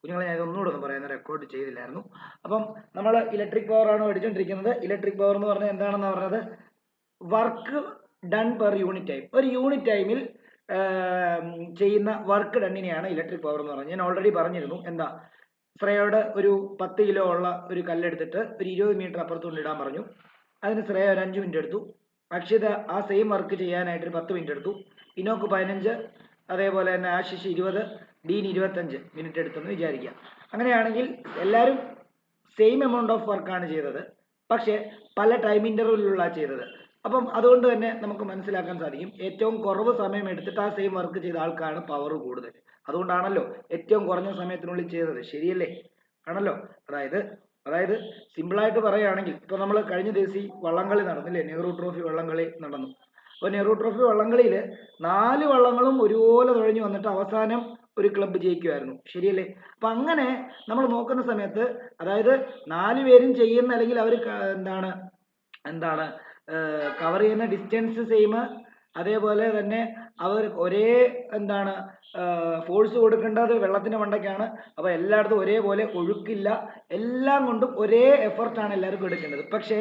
കുഞ്ഞുങ്ങളെ ഞാൻ ഒന്നുകൂടെ ഒന്ന് പറയുന്നത് റെക്കോർഡ് ചെയ്തില്ലായിരുന്നു. അപ്പം നമ്മൾ ഇലക്ട്രിക് പവർ ആണ് പഠിച്ചുകൊണ്ടിരിക്കുന്നത്. ഇലക്ട്രിക് പവർ എന്ന് പറഞ്ഞാൽ എന്താണെന്ന് പറഞ്ഞത്, work done per unit time. ഒരു യൂണിറ്റ് ടൈമിൽ ചെയ്യുന്ന വർക്ക് ഡണ്ണിനെയാണ് ഇലക്ട്രിക് പവർ എന്ന് പറഞ്ഞത്. ഞാൻ ഓൾറെഡി പറഞ്ഞിരുന്നു. എന്താ, ശ്രേയയോട് ഒരു 10 കിലോ ഉള്ള ഒരു കല്ലെടുത്തിട്ട് ഒരു 20 മീറ്റർ അപ്പുറത്ത് കൊണ്ടിടാൻ പറഞ്ഞു. അതിന് ശ്രേയ ഒരു 5 മിനിറ്റ് എടുത്തു. അക്ഷിത ആ സെയിം വർക്ക് ചെയ്യാനായിട്ട് ഒരു 10 മിനിറ്റ് എടുത്തു. ഇനോക്ക് 15, അതേപോലെ തന്നെ ആശിഷ് 20, ഡീൻ 25 മിനിറ്റ് എടുത്തെന്ന് വിചാരിക്കുക. അങ്ങനെയാണെങ്കിൽ എല്ലാവരും സെയിം എമൗണ്ട് ഓഫ് വർക്കാണ് ചെയ്തത്, പക്ഷേ പല ടൈം ഇൻ്റർവെല്ലിലുള്ള ചെയ്തത്. അപ്പം അതുകൊണ്ട് തന്നെ നമുക്ക് മനസ്സിലാക്കാൻ സാധിക്കും, ഏറ്റവും കുറവ് സമയം എടുത്തിട്ട് ആ സെയിം വർക്ക് ചെയ്ത ആൾക്കാണ് പവർ കൂടുതൽ. അതുകൊണ്ടാണല്ലോ ഏറ്റവും കുറഞ്ഞ സമയത്തിനുള്ളിൽ ചെയ്തത്. ശരിയല്ലേ? ആണല്ലോ. അതായത് അതായത് സിമ്പിളായിട്ട് പറയുകയാണെങ്കിൽ, ഇപ്പോൾ നമ്മൾ കഴിഞ്ഞ ദിവസം ഈ വള്ളംകളി നടന്നില്ലേ, നെഹ്റു ട്രോഫി വള്ളംകളി നടന്നു. അപ്പോൾ നെഹ്റു ട്രോഫി വള്ളംകളിയിൽ 4 വള്ളങ്ങളും ഒരുപോലെ തുഴഞ്ഞു വന്നിട്ട് അവസാനം ഒരു ക്ലബ്ബ് ജയിക്കുമായിരുന്നു. ശരിയല്ലേ? അപ്പം അങ്ങനെ നമ്മൾ നോക്കുന്ന സമയത്ത്, അതായത് 4 പേരും ചെയ്യുന്ന, അല്ലെങ്കിൽ അവർ എന്താണ് എന്താണ് കവർ ചെയ്യുന്ന ഡിസ്റ്റൻസ് സെയിം, അതേപോലെ തന്നെ അവർ ഒരേ എന്താണ് ഫോഴ്സ് കൊടുക്കേണ്ടത് വെള്ളത്തിൻ്റെ മണ്ടയ്ക്കാണ്. അപ്പോൾ എല്ലായിടത്തും ഒരേപോലെ ഒഴുക്കില്ല, എല്ലാം കൊണ്ടും ഒരേ എഫർട്ടാണ് എല്ലാവർക്കും എടുക്കേണ്ടത്. പക്ഷേ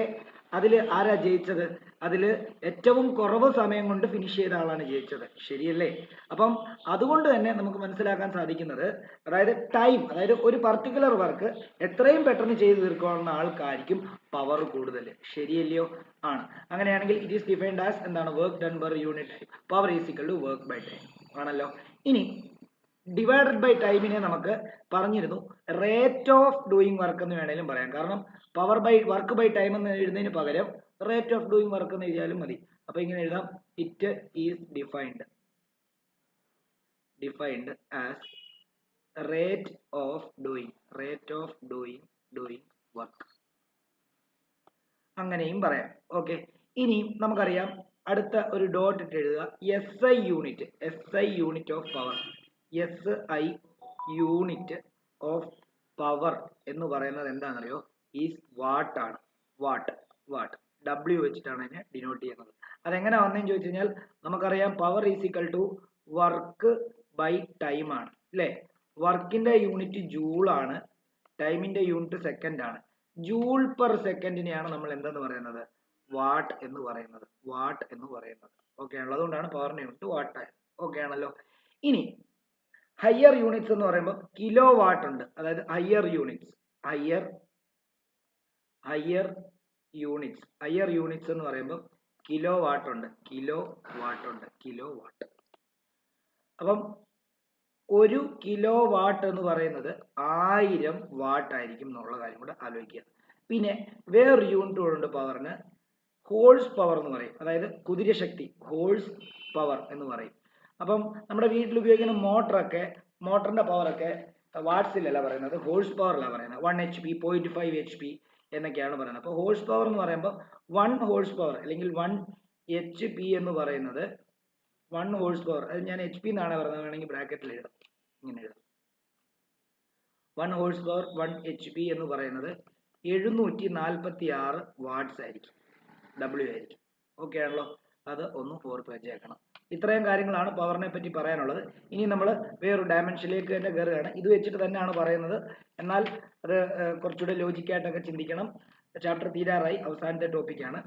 അതിൽ ആരാ ജയിച്ചത്? അതിൽ ഏറ്റവും കുറവ് സമയം കൊണ്ട് ഫിനിഷ് ചെയ്ത ആളാണ് ജയിച്ചത്. ശരിയല്ലേ? അപ്പം അതുകൊണ്ട് തന്നെ നമുക്ക് മനസ്സിലാക്കാൻ സാധിക്കുന്നത്, അതായത് ടൈം, അതായത് ഒരു പർട്ടിക്കുലർ വർക്ക് എത്രയും പെട്ടെന്ന് ചെയ്ത് തീർക്കാവുന്ന ആൾക്കായിരിക്കും പവർ കൂടുതൽ. ശരിയല്ലയോ? ആണ്. അങ്ങനെയാണെങ്കിൽ ഇറ്റ് ഈസ് ഡിഫൈൻഡ് ആസ് എന്താണ്, work done per unit time. Power is equal to work by time ആണല്ലോ. ഇനി ഡിവൈഡഡ് ബൈ ടൈമിനെ നമുക്ക് പറഞ്ഞിരുന്നു റേറ്റ് ഓഫ് ഡൂയിങ് വർക്ക് എന്ന് വേണേലും പറയാം. കാരണം power by work by time എന്ന് എഴുതുന്നതിന് പകരം റേറ്റ് ഓഫ് ഡൂയിങ് വർക്ക് എന്ന് എഴുതിയാലും മതി. അപ്പോൾ ഇങ്ങനെ എഴുതാം, it is defined as rate of doing work. അങ്ങനെയും പറയാം. ഓക്കെ. ഇനി നമുക്കറിയാം, അടുത്ത ഒരു ഡോട്ട് ഇട്ട് എഴുതുക, S I unit of power. SI unit of power എന്ന് പറയുന്നത് എന്താണെന്നറിയോ? ഈസ് വാട്ട് ആണ്. വാട്ട് W വെച്ചിട്ടാണ് അതിനെ ഡിനോട്ട് ചെയ്യുന്നത്. അതെങ്ങനെ വന്നതെന്ന് ചോദിച്ചു കഴിഞ്ഞാൽ, നമുക്കറിയാം power is equal to work by time ആണ് അല്ലേ? വർക്കിന്റെ യൂണിറ്റ് ജൂൾ ആണ്, ടൈമിന്റെ യൂണിറ്റ് സെക്കൻഡ് ആണ്. ജൂൾ പെർ സെക്കൻഡിനെയാണ് നമ്മൾ എന്തെന്ന് പറയുന്നത്? വാട്ട് എന്ന് പറയുന്നത്. ഓക്കെ ആണല്ലോ. അതുകൊണ്ടാണ് പവറിന്റെ യൂണിറ്റ് വാട്ട് ആയത്. ഓക്കെ ആണല്ലോ. ഇനി ഹയർ യൂണിറ്റ്സ് എന്ന് പറയുമ്പോൾ കിലോ വാട്ട് ഉണ്ട്. അതായത് ഹയർ യൂണിറ്റ്സ് എന്ന് പറയുമ്പോൾ കിലോ വാട്ട് ഉണ്ട്. അപ്പം 1 കിലോ വാട്ട് എന്ന് പറയുന്നത് 1000 വാട്ട് ആയിരിക്കും എന്നുള്ള കാര്യം കൂടെ ആലോചിക്കുക. പിന്നെ വേറൊരു യൂണിറ്റ് ഉണ്ട് പവറിന്, ഹോഴ്സ് പവർ എന്ന് പറയും. അതായത് കുതിരശക്തി, ഹോഴ്സ് പവർ എന്ന് പറയും. അപ്പം നമ്മുടെ വീട്ടിൽ ഉപയോഗിക്കുന്ന മോട്ടറിന്റെ പവറൊക്കെ വാട്ട്സിലല്ല പറയുന്നത്, ഹോഴ്സ് പവറിലാണ് പറയുന്നത്. 1 HP, 0.5 HP എന്നൊക്കെയാണ് പറയുന്നത്. അപ്പോൾ ഹോഴ്സ് പവർ എന്ന് പറയുമ്പോൾ 1 ഹോഴ്സ് പവർ അല്ലെങ്കിൽ 1 HP എന്ന് പറയുന്നത് 1 ഹോഴ്സ് പവർ, അത് ഞാൻ HP എന്നാണ് പറയുന്നത്, വേണമെങ്കിൽ ബ്രാക്കറ്റിൽ എഴുതാം, ഇങ്ങനെ എഴുതാം. 1 ഹോഴ്സ് പവർ 1 HP എന്ന് പറയുന്നത് 746 വാട്ട്സ് ആയിരിക്കും, W ആയിരിക്കും. ഓക്കെ ആണല്ലോ. അത് ഒന്ന് ഓർത്ത് വെച്ചേക്കണം. ഇത്രയും കാര്യങ്ങളാണ് പവറിനെ പറ്റി പറയാനുള്ളത്. ഇനി നമ്മൾ വേറൊരു ഡയമെൻഷനിലേക്ക് തന്നെ കയറുകയാണ്. ഇത് വെച്ചിട്ട് തന്നെയാണ് പറയുന്നത്, എന്നാൽ അത് കുറച്ചുകൂടെ ലോജിക്കായിട്ടൊക്കെ ചിന്തിക്കണം. ചാപ്റ്റർ തീരാറായി, അവസാനത്തെ ടോപ്പിക്കാണ്.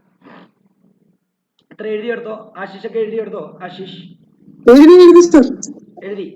ഇത്ര എഴുതിയെടുത്തോ? ആശിഷൊക്കെ എഴുതിയെടുത്തോ? ആശിഷ് എഴുതി?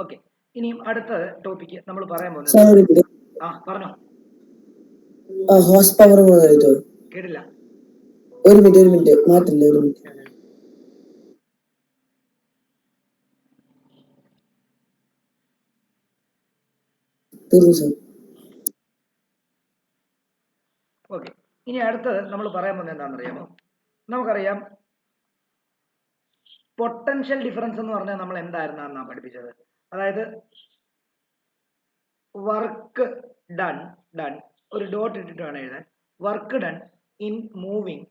ഓക്കെ. ഇനിയും അടുത്ത ടോപ്പിക്ക് നമ്മൾ പറയാൻ പോകുന്നത്, പറഞ്ഞോ. ഹോഴ്സ് പവർ കേട്ടില്ല. ഒരു മിനിറ്റ് മാറ്റില്ല. ഓക്കെ, ഇനി അടുത്തത് നമ്മൾ പറയാൻ പോകുന്നത് എന്താണെന്നറിയാമോ? നമുക്കറിയാം പൊട്ടൻഷ്യൽ ഡിഫറൻസ് എന്ന് പറഞ്ഞാൽ നമ്മൾ എന്തായിരുന്നാ പഠിപ്പിച്ചത്? അതായത് വർക്ക് ഡൺ ഒരു ഡോട്ട് ഇട്ടിട്ട് വേണം എഴുതാൻ. Work done in moving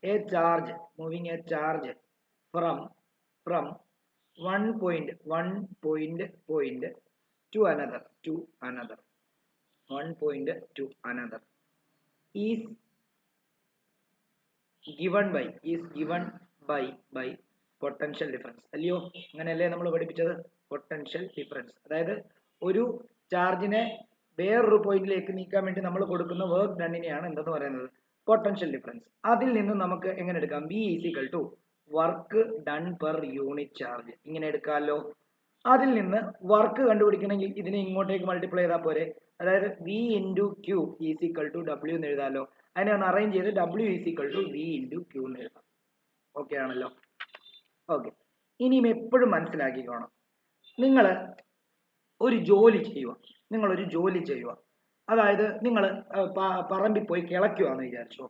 A charge from one point to another is given by potential difference. അല്ലയോ, അങ്ങനെയല്ലേ നമ്മൾ പഠിപ്പിച്ചത്? പൊട്ടൻഷ്യൽ ഡിഫറൻസ് അതായത് ഒരു ചാർജിനെ വേറൊരു പോയിന്റിലേക്ക് നീക്കാൻ വേണ്ടി നമ്മൾ കൊടുക്കുന്ന വർക്ക് ഡണ്ണിനെയാണ് എന്തെന്ന് പറയുന്നത്? Potential difference. അതിൽ നിന്ന് നമുക്ക് എങ്ങനെ എടുക്കാം? V is equal to work done per unit charge. ഇങ്ങനെ എടുക്കാമല്ലോ. അതിൽ നിന്ന് വർക്ക് കണ്ടുപിടിക്കണമെങ്കിൽ ഇതിനെ ഇങ്ങോട്ടേക്ക് മൾട്ടിപ്ലൈ ചെയ്താൽ പോരെ? അതായത് V into Q is equal to W എന്ന് എഴുതാമല്ലോ. അതിനെ ഒന്ന് അറേഞ്ച് ചെയ്ത് W is equal to V into Q എന്ന് എഴുതാം. ഓക്കെ ആണല്ലോ? ഓക്കെ, ഇനിയും എപ്പോഴും മനസ്സിലാക്കിക്കോണം, നിങ്ങൾ ഒരു ജോലി ചെയ്യുക. അതായത് നിങ്ങൾ പറമ്പിൽ പോയി കിളയ്ക്കുവാന്ന് വിചാരിച്ചോ.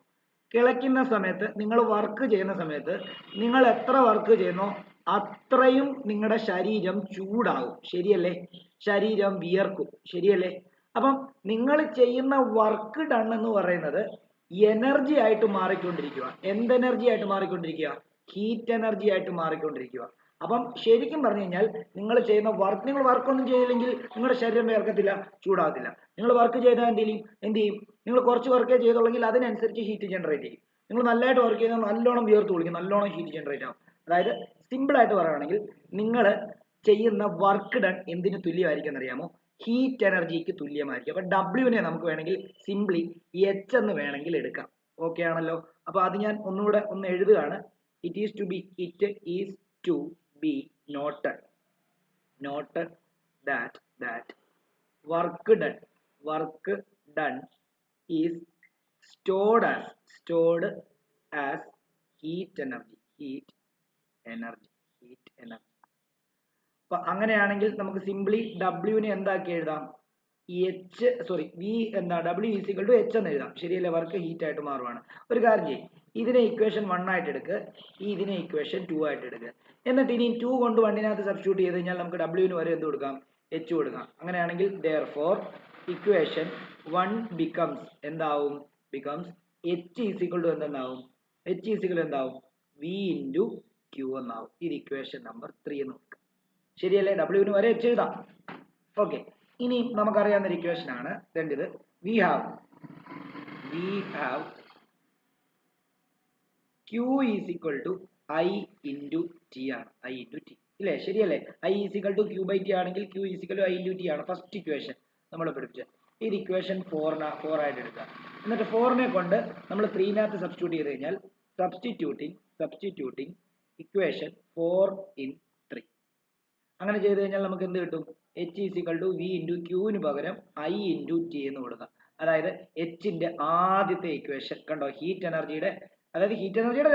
കിളയ്ക്കുന്ന സമയത്ത് നിങ്ങൾ വർക്ക് ചെയ്യുന്ന സമയത്ത് നിങ്ങൾ എത്ര വർക്ക് ചെയ്യുന്നോ അത്രയും നിങ്ങളുടെ ശരീരം ചൂടാവും, ശരിയല്ലേ? ശരീരം വിയർക്കും, ശരിയല്ലേ? അപ്പം നിങ്ങൾ ചെയ്യുന്ന വർക്ക് ഡൺ എന്ന് പറയുന്നത് എനർജി ആയിട്ട് മാറിക്കൊണ്ടിരിക്കുക. എന്ത് എനർജി ആയിട്ട് മാറിക്കൊണ്ടിരിക്കുക? ഹീറ്റ് എനർജി ആയിട്ട് മാറിക്കൊണ്ടിരിക്കുക. അപ്പം ശരിക്കും പറഞ്ഞു കഴിഞ്ഞാൽ നിങ്ങൾ ചെയ്യുന്ന വർക്ക്, നിങ്ങൾ വർക്കൊന്നും ചെയ്തില്ലെങ്കിൽ നിങ്ങളുടെ ശരീരം വിയർക്കത്തില്ല, ചൂടാകത്തില്ല. നിങ്ങൾ വർക്ക് ചെയ്താൽ എന്ത് ചെയ്യും? നിങ്ങൾ കുറച്ച് വർക്കേ ചെയ്തുള്ളെങ്കിൽ അതിനനുസരിച്ച് ഹീറ്റ് ജനറേറ്റ് ചെയ്യും. നിങ്ങൾ നല്ലതായിട്ട് വർക്ക് ചെയ്താൽ നല്ലോണം വിയർത്ത് കുളിക്കും, നല്ലോണം ഹീറ്റ് ജനറേറ്റ് ആവും. അതായത് സിമ്പിൾ ആയിട്ട് പറയുകയാണെങ്കിൽ നിങ്ങൾ ചെയ്യുന്ന വർക്ക് ഡൺ എന്തിന് തുല്യമായിരിക്കും എന്നറിയാമോ? ഹീറ്റ് എനർജിക്ക് തുല്യമായിരിക്കും. അപ്പൊ ഡബ്ല്യുവിനെ നമുക്ക് വേണമെങ്കിൽ സിംപ്ലി എച്ച് എന്ന് വേണമെങ്കിൽ എടുക്കാം. ഓക്കെ ആണല്ലോ? അപ്പൊ അത് ഞാൻ ഒന്നുകൂടെ ഒന്ന് എഴുതുകയാണ്. It is to be noted that work done is stored as heat energy. അപ്പൊ അങ്ങനെയാണെങ്കിൽ നമുക്ക് സിംപ്ലി ഡബ്ല്യുവിനെ എന്താക്കി എഴുതാം? W is equal to H എന്ന് എഴുതാം, ശരിയല്ലേ? വർക്ക് ഹീറ്റ് ആയിട്ട് മാറുവാണ്. ഒരു കാര്യം ചെയ്യും, ഇതിനെ ഇക്വേഷൻ 1 ആയിട്ട് എടുക്കുക, ഇതിനെ ഇക്വേഷൻ 2 ആയിട്ട് എടുക്കുക. എന്നിട്ട് ഇനി 2 കൊണ്ട് 1-നകത്ത് സബ്സ്റ്റിറ്റ്യൂട്ട് ചെയ്ത് കഴിഞ്ഞാൽ നമുക്ക് ഡബ്ല്യുവിന് വരെ എന്ത് കൊടുക്കാം? H കൊടുക്കാം. അങ്ങനെയാണെങ്കിൽ therefore ഇക്വേഷൻ 1 becomes എന്താവും? H is equal to എന്താവും? V into Q എന്നാവും. ഇത് ഇക്വേഷൻ നമ്പർ 3 എന്ന് കൊടുക്കാം, ശരിയല്ലേ? ഡബ്ല്യുവിന് വരെ H എഴുതാം. ഓക്കെ, ഇനി നമുക്കറിയാവുന്ന ഒരു ഇക്വേഷൻ ആണ് ഇത്. we have Q is equal to I into T ആണ്. ഇല്ലേ? ശരിയല്ലേ? I is equal to Q by T ആണെങ്കിൽ Q is equal to I into T ആണ് ഫസ്റ്റ് ഇക്വേഷൻ നമ്മൾ പഠിപ്പിച്ചത്. ഇത് ഇക്വേഷൻ 4 ആയിട്ട് എടുക്കുക. എന്നിട്ട് 4-നെ കൊണ്ട് നമ്മൾ 3-നകത്ത് സബ്സ്റ്റിറ്റ്യൂട്ട് ചെയ്ത് കഴിഞ്ഞാൽ സബ്സ്റ്റിറ്റ്യൂട്ടിങ് ഇക്വേഷൻ 4 in 3 അങ്ങനെ ചെയ്ത് കഴിഞ്ഞാൽ നമുക്ക് എന്ത് കിട്ടും? H is equal to V into Q-ന് പകരം I into T എന്ന് കൊടുക്കാം. അതായത് Hന്റെ ആദ്യത്തെ ഇക്വേഷൻ കണ്ടോ? ഹീറ്റ് എനർജിയുടെ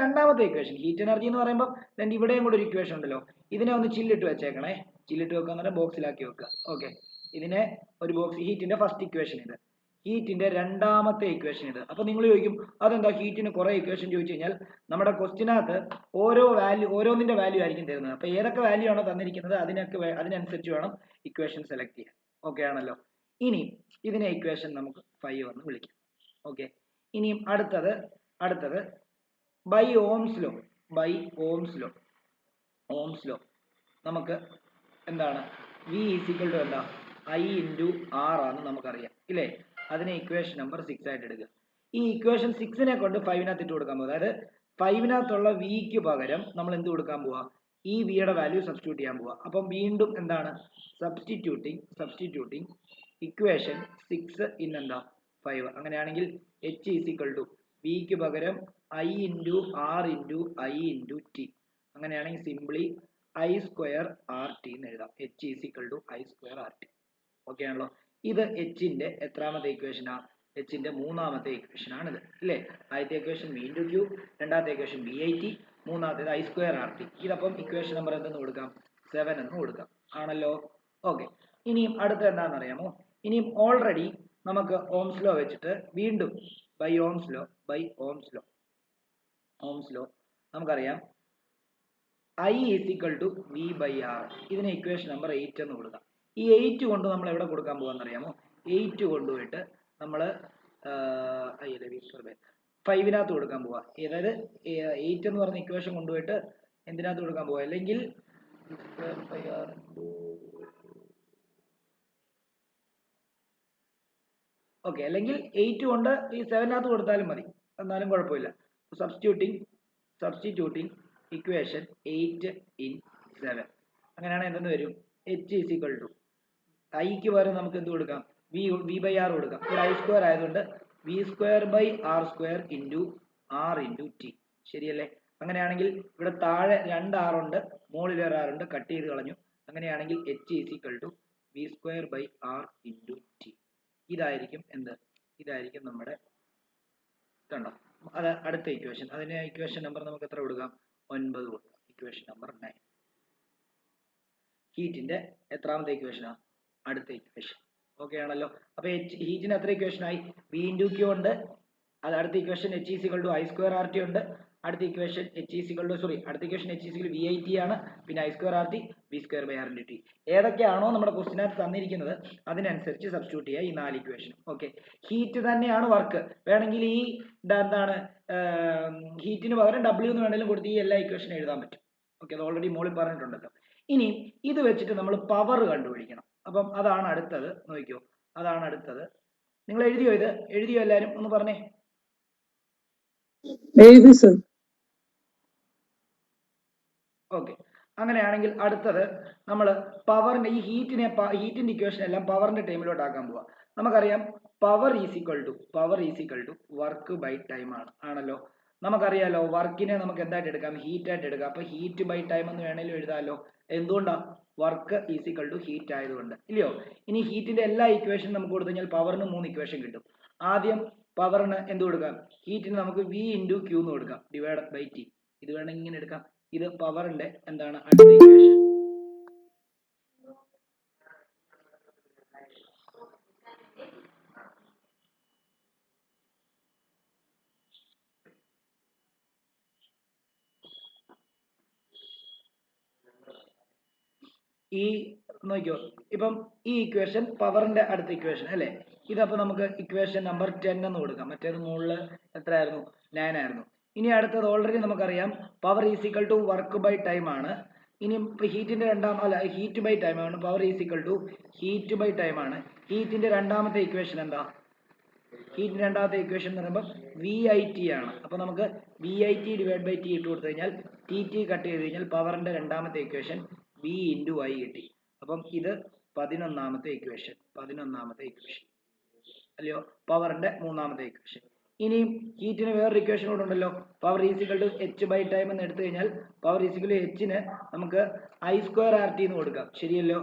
രണ്ടാമത്തെ ഇക്വേഷൻ. ഹീറ്റ് എനർജി എന്ന് പറയുമ്പോൾ ഇവിടെയും കൂടെ ഒരു ഇക്വേഷൻ ഉണ്ടല്ലോ, ഇതിനെ ഒന്ന് ചില്ലിട്ട് വെച്ചേക്കണേ. ചില്ലിട്ട് വെക്കുക എന്ന് പറഞ്ഞാൽ ബോക്സിലാക്കി വെക്കുക. ഓക്കെ, ഇതിനെ ഒരു ബോക്സ്, ഹീറ്റിന്റെ ഫസ്റ്റ് ഇക്വേഷൻ ഇത്, ഹീറ്റിന്റെ രണ്ടാമത്തെ ഇക്വേഷൻ ഇത്. അപ്പൊ നിങ്ങൾ ചോദിക്കും അതെന്താ ഹീറ്റിന് കുറെ ഇക്വേഷൻ ചോദിച്ചു കഴിഞ്ഞാൽ നമ്മുടെ ക്വസ്റ്റിനകത്ത് ഓരോന്നിന്റെ വാല്യൂ ആയിരിക്കും തരുന്നത്. അപ്പൊ ഏതൊക്കെ വാല്യൂ ആണോ തന്നിരിക്കുന്നത് അതിനനുസരിച്ച് വേണം ഇക്വേഷൻ സെലക്ട് ചെയ്യാൻ. ഓക്കെ ആണല്ലോ? ഇനി ഇതിനെ ഇക്വേഷൻ നമുക്ക് 5 എന്ന് വിളിക്കാം. ഓക്കെ, ഇനിയും അടുത്തത് ബൈ ഓംസ് ലോ നമുക്ക് എന്താണ്? V is equal to എന്താ? I into R ആണെന്ന് നമുക്കറിയാം, ഇല്ലേ? അതിനെ ഇക്വേഷൻ നമ്പർ 6 ആയിട്ട് എടുക്കുക. ഈ ഇക്വേഷൻ 6-നെ കൊണ്ട് 5-നകത്ത് ഇട്ട് കൊടുക്കാൻ പോകുക. അതായത് 5-നകത്തുള്ള Vക്ക് പകരം നമ്മൾ എന്ത് കൊടുക്കാൻ പോവാ? ഈ Vയുടെ വാല്യൂ സബ്സ്റ്റിറ്റ്യൂട്ട് ചെയ്യാൻ പോവാ. അപ്പം വീണ്ടും എന്താണ്? സബ്സ്റ്റിറ്റ്യൂട്ടിങ് ഇക്വേഷൻ 6 in എന്താ? 5. അങ്ങനെയാണെങ്കിൽ H is equal to Vക്ക് പകരം I into R into I into T. അങ്ങനെയാണെങ്കിൽ സിംപ്ലി I square RT എന്ന് എഴുതാം. H is equal to I square RT. Okay ആണല്ലോ? ഇത് Hന്റെ എത്രാമത്തെ ഇക്വേഷനാ? Hന്റെ മൂന്നാമത്തെ ഇക്വേഷൻ ആണിത്, ഇല്ലേ? ആദ്യത്തെ ഇക്വേഷൻ V into Q, രണ്ടാമത്തെ ഇക്വേഷൻ VIT, മൂന്നാമത്തേത് I square RT. ഇതപ്പം ഇക്വേഷൻ നമ്പർ എന്തെന്ന് കൊടുക്കാം? 7 എന്ന് കൊടുക്കാം, ആണല്ലോ? ഓക്കെ, ഇനിയും അടുത്ത എന്താണെന്ന് അറിയാമോ? ഇനിയും ഓൾറെഡി നമുക്ക് ഓംസ് ലോ വെച്ചിട്ട് വീണ്ടും ബൈ ഓംസ് ലോ നമുക്കറിയാം I is equal to V by R. ഇതിന് ഇക്വേഷൻ നമ്പർ 8 എന്ന് കൊടുക്കാം. ഈ 8 കൊണ്ട് നമ്മൾ എവിടെ കൊടുക്കാൻ പോകാന്ന് അറിയാമോ? 8 കൊണ്ടുപോയിട്ട് നമ്മൾ 5 കൊടുക്കാൻ പോവാ. അതായത് 8 എന്ന് പറഞ്ഞ ഇക്വേഷൻ കൊണ്ടുപോയിട്ട് എന്തിനകത്ത് കൊടുക്കാൻ പോവാ? അല്ലെങ്കിൽ ഓക്കെ, അല്ലെങ്കിൽ 8 കൊണ്ട് ഈ 7 കൊടുത്താലും മതി, എന്നാലും കുഴപ്പമില്ല. Substituting equation 8 in 7. അങ്ങനെയാണെങ്കിൽ എന്തെന്ന് വരും? H ഈസ് ഈക്വൽ ടു ഐക്ക് പകരം നമുക്ക് എന്ത് കൊടുക്കാം? വി ബൈ ആർ കൊടുക്കാം. ഇവിടെ I സ്ക്വയർ ആയതുകൊണ്ട് V square by R square into R into T. ശരിയല്ലേ? അങ്ങനെയാണെങ്കിൽ ഇവിടെ താഴെ 2 R ഉണ്ട്, മുകളിൽ ഒരു R ഉണ്ട്, കട്ട് ചെയ്ത് കളഞ്ഞു. അങ്ങനെയാണെങ്കിൽ H is equal to V square by R into T. ഇതായിരിക്കും എന്ത്? ഇതായിരിക്കും നമ്മുടെ, കണ്ടോ? അത് അടുത്ത ഇക്വേഷൻ. അതിന് ഇക്വേഷൻ നമ്പർ നമുക്ക് എത്ര കൊടുക്കാം? 9 കൊടുക്കാം. Equation number 9. ഹീറ്റിന്റെ എത്രാമത്തെ ഇക്വേഷനാ? അടുത്ത ഇക്വേഷൻ. ഓക്കെ ആണല്ലോ? അപ്പൊ ഹീറ്റിന് എത്ര ഇക്വേഷൻ ആയി? വി ഇൻറ്റു ക്യൂ ഉണ്ട്. അത് അടുത്ത equation H is equal to I square R T ഉണ്ട്. അടുത്ത equation H is equal to അടുത്ത equation H is equal V I T ആണ്. പിന്നെ I square R T, V square by R into T. ഏതൊക്കെയാണോ നമ്മുടെ ക്വസ്റ്റിനകത്ത് തന്നിരിക്കുന്നത് അതിനനുസരിച്ച് സബ്സ്റ്റിറ്റ്യൂട്ട് ചെയ്യുക ഈ 4 ഇക്വേഷൻ. ഓക്കെ, ഹീറ്റ് തന്നെയാണ് വർക്ക്. വേണമെങ്കിൽ ഈ എന്താണ് ഹീറ്റിന് പകരം W എന്ന് വേണമെങ്കിലും കൊടുത്ത് ഈ എല്ലാ ഇക്വേഷനും എഴുതാൻ പറ്റും. ഓക്കെ, അത് ഓൾറെഡി മോളിൽ പറഞ്ഞിട്ടുണ്ടല്ലോ. ഇനി ഇത് വെച്ചിട്ട് നമ്മൾ പവർ കണ്ടുപിടിക്കണം. അപ്പം അതാണ് അടുത്തത്. നോക്കിക്കോ, അതാണ് അടുത്തത്. നിങ്ങൾ എഴുതിയോ? ഇത് എഴുതിയോ? എല്ലാരും ഒന്ന് പറഞ്ഞേ. എഴുതി സർ. ഓക്കെ, അങ്ങനെയാണെങ്കിൽ അടുത്തത് നമ്മൾ പവറിന്റെ ഈ ഹീറ്റിന്റെ ഇക്വേഷൻ എല്ലാം പവറിന്റെ ടൈമിലോട്ട് ആക്കാൻ പോവാ. നമുക്കറിയാം power is equal to work by time ആണല്ലോ. നമുക്കറിയാലോ വർക്കിനെ നമുക്ക് എന്തായിട്ട് എടുക്കാം? ഹീറ്റ് ആയിട്ട് എടുക്കാം. അപ്പൊ ഹീറ്റ് ബൈ ടൈം എന്ന് വേണേലും എഴുതാമല്ലോ. എന്തുകൊണ്ടാ? Work is equal to heat ആയതുകൊണ്ട്, ഇല്ലയോ? ഇനി ഹീറ്റിന്റെ എല്ലാ ഇക്വേഷനും നമുക്ക് കൊടുത്തു കഴിഞ്ഞാൽ പവറിന് 3 ഇക്വേഷൻ കിട്ടും. ആദ്യം പവറിന് എന്ത് കൊടുക്കാം? ഹീറ്റിന് നമുക്ക് വി ഇൻറ്റു ക്യൂ എന്ന് കൊടുക്കാം, ഡിവൈഡഡ് ബൈ ടി. ഇത് വേണമെങ്കിൽ ഇങ്ങനെ എടുക്കാം. ഇത് പവറിന്റെ എന്താണ്? അടുത്ത ഇക്വേഷൻ. ഈ നോക്കിയോ, ഇപ്പം ഈ ഇക്വേഷൻ പവറിന്റെ അടുത്ത ഇക്വേഷൻ അല്ലേ? ഇതപ്പോൾ നമുക്ക് ഇക്വേഷൻ നമ്പർ 10 എന്ന് കൊടുക്കാം. മറ്റേത് മുകളിൽ എത്രയായിരുന്നു? 9 ആയിരുന്നു. ഇനി അടുത്തത് ഓൾറെഡി നമുക്കറിയാം power is equal to work by time ആണ്. ഇനി ഹീറ്റിന്റെ ഹീറ്റ് ബൈ ടൈം ആണ്. Power is equal to heat by time ആണ്. ഹീറ്റിന്റെ രണ്ടാമത്തെ ഇക്വേഷൻ എന്താ? ഹീറ്റിന്റെ രണ്ടാമത്തെ ഇക്വേഷൻ എന്ന് പറയുമ്പോൾ വി ഐ ടി ആണ്. അപ്പൊ നമുക്ക് V I T divide by T ഇട്ട് കൊടുത്തു കഴിഞ്ഞാൽ ടി കട്ട് ചെയ്ത് കഴിഞ്ഞാൽ പവറിന്റെ രണ്ടാമത്തെ ഇക്വേഷൻ വി ഇൻറ്റു ഐ കിട്ടി. അപ്പം ഇത് 11ാമത്തെ ഇക്വേഷൻ. അല്ലയോ? പവറിന്റെ 3ാമത്തെ ഇക്വേഷൻ. ഇനിയും ഹീറ്റിന് വേറൊരു ഇക്വേഷൻ കൂടെ ഉണ്ടല്ലോ. Power is equal to H by time എന്ന് എടുത്തു കഴിഞ്ഞാൽ പവർ ഈസിക്കൽ ടു എച്ചിന് നമുക്ക് ഐ സ്ക്വയർ ആർ ടി എന്ന് കൊടുക്കാം. ശരിയല്ലോ?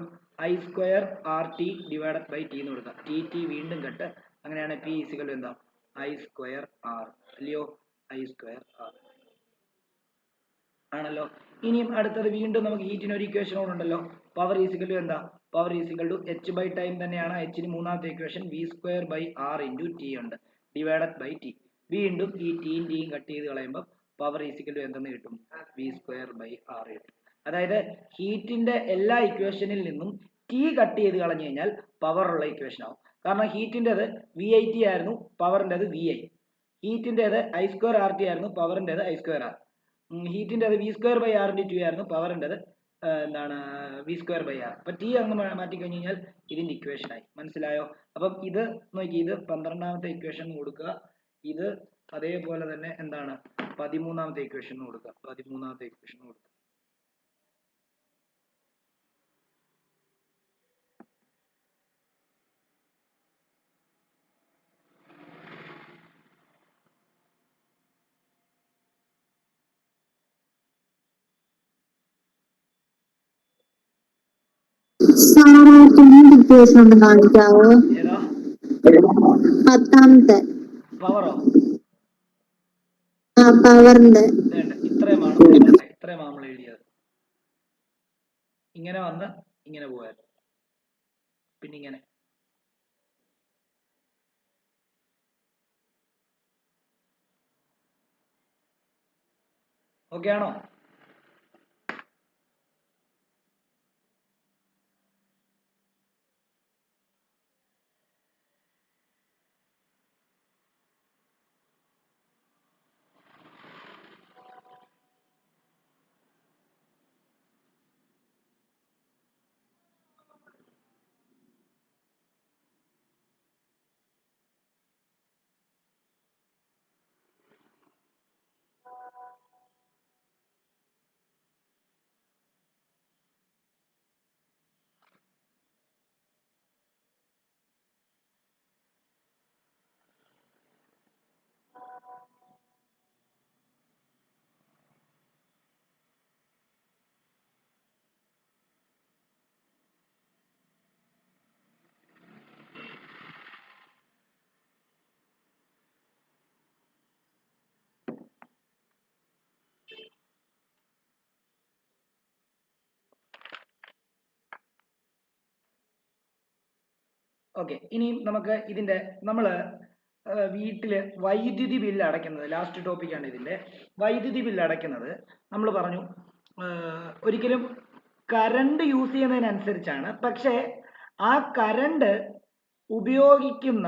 I square R T divided by T എന്ന് കൊടുക്കാം. ടി വീണ്ടും കട്ട്. അങ്ങനെയാണ് പി ഈസിക്കൽ ടു എന്താ? I square R. അല്ലയോ? ഐ സ്ക്വയർ ആർ ആണല്ലോ. ഇനിയും അടുത്തത് വീണ്ടും നമുക്ക് ഹീറ്റിന് ഒരു ഇക്വേഷൻ കൂടെ ഉണ്ടല്ലോ. പവർ ഈസിക്കൽ ടു എന്താ? Power is equal to H by time തന്നെയാണ്. എച്ചിന് 3ാമത്തെ equation V square by R into T ഉണ്ട്, ഡിവൈഡഡ് ബൈ ടി. വീണ്ടും ഈ ടിയും കട്ട് ചെയ്ത് കളയുമ്പോൾ പവർ ഈസിക്കൽ ടു എന്തെന്ന് കിട്ടും? വി സ്ക്വയർ ബൈ ആർ കിട്ടും. അതായത് ഹീറ്റിന്റെ എല്ലാ ഇക്വേഷനിൽ നിന്നും ടി കട്ട് ചെയ്ത് കളഞ്ഞു കഴിഞ്ഞാൽ പവർ ഉള്ള ഇക്വേഷൻ ആവും. കാരണം ഹീറ്റിൻ്റെത് വി ഐ ടി ആയിരുന്നു, പവറിൻ്റെത് വി ഐ. ഹീറ്റിൻ്റെത് ഐ സ്ക്വയർ ആർ ടി ആയിരുന്നു, പവറിൻ്റെത് ഐ സ്ക്വയർ ആർ. ഹീറ്റിൻ്റെത് V square by R into T ആയിരുന്നു, പവറിൻ്റെത് എന്താണ്? V square by R. അപ്പൊ ടി അങ്ങ് മാറ്റി കഴിഞ്ഞ് കഴിഞ്ഞാൽ ഇതിന്റെ ഇക്വേഷൻ ആയി. മനസ്സിലായോ? അപ്പം ഇത് നോക്കി, ഇത് 12ാമത്തെ ഇക്വേഷൻ കൊടുക്കുക. ഇത് അതേപോലെ തന്നെ എന്താണ്? 13ാമത്തെ ഇക്വേഷൻ കൊടുക്കുക. 13ാമത്തെ ഇക്വേഷൻ കൊടുക്കുക. ഏതാ? 10ാമത്തെ പവറോ? പവറിന്റെ ഇത്രയുമാണ് പവറിന്റെ. ഇത്രയുമാണ് നമ്മൾ എഴുതിയത്. ഇങ്ങനെ വന്ന് ഇങ്ങനെ പോയായിരുന്നു. പിന്നെ ഇങ്ങനെ. ഓക്കെ ആണോ? ഓക്കെ, ഇനി നമുക്ക് ഇതിന്റെ നമ്മൾ വീട്ടില് വൈദ്യുതി ബില്ല് അടയ്ക്കുന്നത്, ലാസ്റ്റ് ടോപ്പിക്കാണ് ഇതിന്റെ. വൈദ്യുതി ബില്ല് അടയ്ക്കുന്നത് നമ്മൾ പറഞ്ഞു ഒരിക്കലും കറണ്ട് യൂസ് ചെയ്യുന്നതിനനുസരിച്ചാണ്. പക്ഷേ ആ കറണ്ട് ഉപയോഗിക്കുന്ന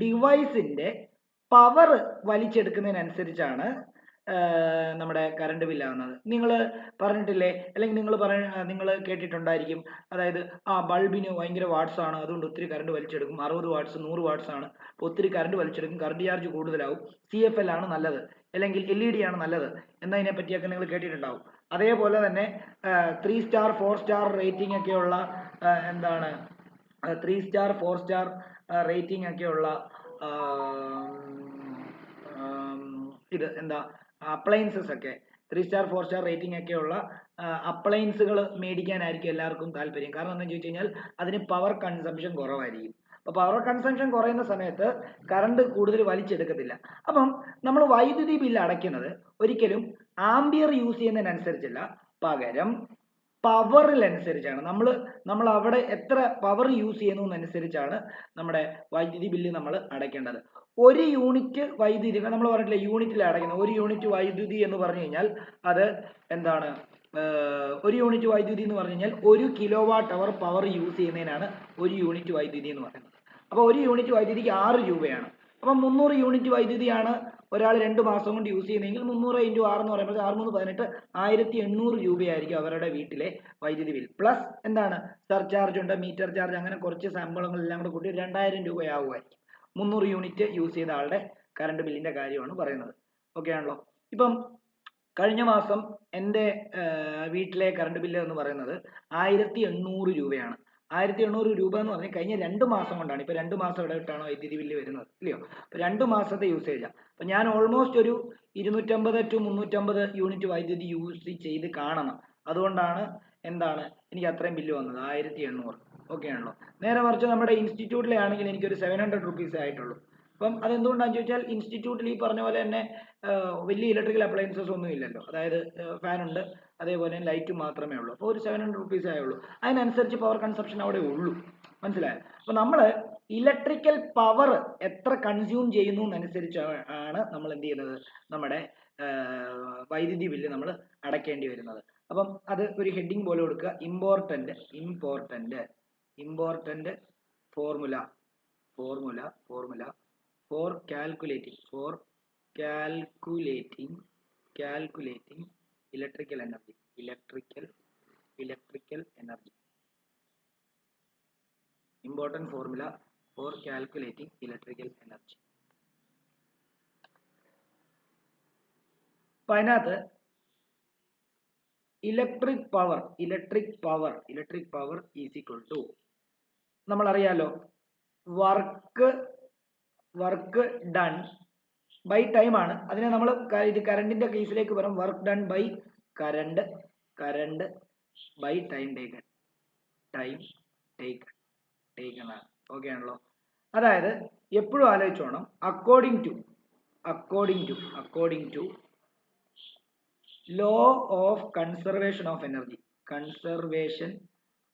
ഡിവൈസിന്റെ പവർ വലിച്ചെടുക്കുന്നതിനനുസരിച്ചാണ് നമ്മുടെ കറണ്ട് ബില്ലാകുന്നത്. നിങ്ങൾ പറഞ്ഞിട്ടില്ലേ, അല്ലെങ്കിൽ നിങ്ങൾ കേട്ടിട്ടുണ്ടായിരിക്കും. അതായത് ബൾബിന് ഭയങ്കര വാട്ട്സ് ആണ്, അതുകൊണ്ട് ഒത്തിരി കറണ്ട് വലിച്ചെടുക്കും. 60 വാട്ട്സ് 100 വാട്ട്സ് ആണ്, അപ്പോൾ ഒത്തിരി കറണ്ട് വലിച്ചെടുക്കും, കറണ്ട് ചാർജ് കൂടുതലാവും, CFL ആണ് നല്ലത്, അല്ലെങ്കിൽ LED ആണ് നല്ലത് എന്നതിനെ പറ്റിയൊക്കെ നിങ്ങൾ കേട്ടിട്ടുണ്ടാവും. അതേപോലെ തന്നെ 3 സ്റ്റാർ 4 സ്റ്റാർ റേറ്റിംഗ് ഒക്കെയുള്ള എന്താണ് 3 സ്റ്റാർ 4 സ്റ്റാർ റേറ്റിംഗ് ഒക്കെയുള്ള ഇത് എന്താ അപ്ലയൻസസ് ഒക്കെ 3 സ്റ്റാർ 4 സ്റ്റാർ റേറ്റിംഗ് ഒക്കെയുള്ള അപ്ലയൻസുകൾ മേടിക്കാനായിരിക്കും എല്ലാവർക്കും താല്പര്യം. കാരണം എന്താണെന്ന് ചോദിച്ചു കഴിഞ്ഞാൽ അതിന് പവർ കൺസംഷൻ കുറവായിരിക്കും. അപ്പോൾ പവർ കൺസംഷൻ കുറയുന്ന സമയത്ത് കറണ്ട് കൂടുതൽ വലിച്ചെടുക്കത്തില്ല. അപ്പം നമ്മൾ വൈദ്യുതി ബില്ല് അടയ്ക്കുന്നത് ഒരിക്കലും ആംബിയർ യൂസ് ചെയ്യുന്നതിനനുസരിച്ചല്ല, പകരം പവറിനനുസരിച്ചാണ്. നമ്മൾ അവിടെ എത്ര പവർ യൂസ് ചെയ്യുന്നതനുസരിച്ചാണ് നമ്മുടെ വൈദ്യുതി ബില്ല് നമ്മൾ അടയ്ക്കേണ്ടത്. ഒരു യൂണിറ്റ് വൈദ്യുതി, നമ്മൾ പറഞ്ഞിട്ടില്ലേ യൂണിറ്റിൽ അടയ്ക്കുന്നത്, ഒരു യൂണിറ്റ് വൈദ്യുതി എന്ന് പറഞ്ഞു കഴിഞ്ഞാൽ അത് എന്താണ്, ഒരു യൂണിറ്റ് വൈദ്യുതി എന്ന് പറഞ്ഞു കഴിഞ്ഞാൽ 1 കിലോവാട്ട് അവർ പവർ യൂസ് ചെയ്യുന്നതിനാണ് ഒരു യൂണിറ്റ് വൈദ്യുതി എന്ന് പറയുന്നത്. അപ്പോൾ ഒരു യൂണിറ്റ് വൈദ്യുതിക്ക് 6 രൂപയാണ്. അപ്പം 300 യൂണിറ്റ് വൈദ്യുതിയാണ് ഒരാൾ 2 മാസം കൊണ്ട് യൂസ് ചെയ്യുന്നതെങ്കിൽ 300 × 6 എന്ന് പറയുമ്പോൾ 6 3 18 1800 രൂപയായിരിക്കും അവരുടെ വീട്ടിലെ വൈദ്യുതി ബിൽ. പ്ലസ് എന്താണ്, സർചാർജ് ഉണ്ട്, മീറ്റർ ചാർജ്, അങ്ങനെ കുറച്ച് സംഭവങ്ങളെല്ലാം കൂടെ കൂട്ടി 2000 രൂപയാവുമായിരിക്കും 300 യൂണിറ്റ് യൂസ് ചെയ്ത ആളുടെ കറണ്ട് ബില്ലിന്റെ കാര്യമാണ് പറയുന്നത്. ഓക്കെ ആണല്ലോ? ഇപ്പം കഴിഞ്ഞ മാസം എൻ്റെ വീട്ടിലെ കറണ്ട് ബില്ല് എന്ന് പറയുന്നത് 1800 രൂപയാണ്. 1800 രൂപ എന്ന് പറഞ്ഞാൽ കഴിഞ്ഞ 2 മാസം കൊണ്ടാണ്. ഇപ്പോൾ 2 മാസം ഇടവിട്ടാണ് വൈദ്യുതി ബില്ല് വരുന്നത്, ഇല്ലയോ? അപ്പോൾ 2 മാസത്തെ യൂസേജാണ്. അപ്പോൾ ഞാൻ ഓൾമോസ്റ്റ് ഒരു 250 to 350 യൂണിറ്റ് വൈദ്യുതി യൂസ് ചെയ്ത് കാണണം. അതുകൊണ്ടാണ് എന്താണ് എനിക്ക് അത്രയും ബില്ല് വന്നത് 1800. ഓക്കെ ആണല്ലോ? നേരെ മറിച്ച് നമ്മുടെ ഇൻസ്റ്റിറ്റ്യൂട്ടിലെ ആണെങ്കിൽ എനിക്കൊരു 700 റുപ്പീസേ ആയിട്ടുള്ളൂ. അപ്പം അതെന്തുകൊണ്ടാണെന്ന് ചോദിച്ചാൽ ഇൻസ്റ്റിറ്റ്യൂട്ടിൽ ഈ പറഞ്ഞ പോലെ തന്നെ വലിയ ഇലക്ട്രിക്കൽ അപ്ലയൻസസ് ഒന്നും ഇല്ലല്ലോ. അതായത് ഫാനുണ്ട്, അതേപോലെ ലൈറ്റും മാത്രമേ ഉള്ളൂ. അപ്പോൾ ഒരു 700 റുപ്പീസേ ആയുള്ളൂ. അതിനനുസരിച്ച് പവർ കൺസപ്ഷൻ അവിടെ ഉള്ളൂ. മനസ്സിലായോ? അപ്പോൾ നമ്മൾ ഇലക്ട്രിക്കൽ പവർ എത്ര കൺസ്യൂം ചെയ്യുന്നു എന്നനുസരിച്ച് ആണ് നമ്മൾ എന്ത് ചെയ്യുന്നത്, നമ്മുടെ വൈദ്യുതി ബില്ല് നമ്മൾ അടയ്ക്കേണ്ടി വരുന്നത്. അപ്പം അത് ഒരു ഹെഡിങ് പോലെ കൊടുക്കുക, important formula for calculating electrical energy. Important formula for calculating electrical energy. അപ്പോൾ അതിനകത്ത് electric power is equal to, നമ്മളറിയാലോ, വർക്ക് ഡൺ ബൈ ടൈം ആണ്. അതിനെ നമ്മൾ ഇത് കറണ്ടിന്റെ കേസിലേക്ക് വരും, work done by current by time taken ആണ്. ഓക്കെ ആണല്ലോ? അതായത് എപ്പോഴും ആലോചിച്ചോണം, according to law of conservation of energy,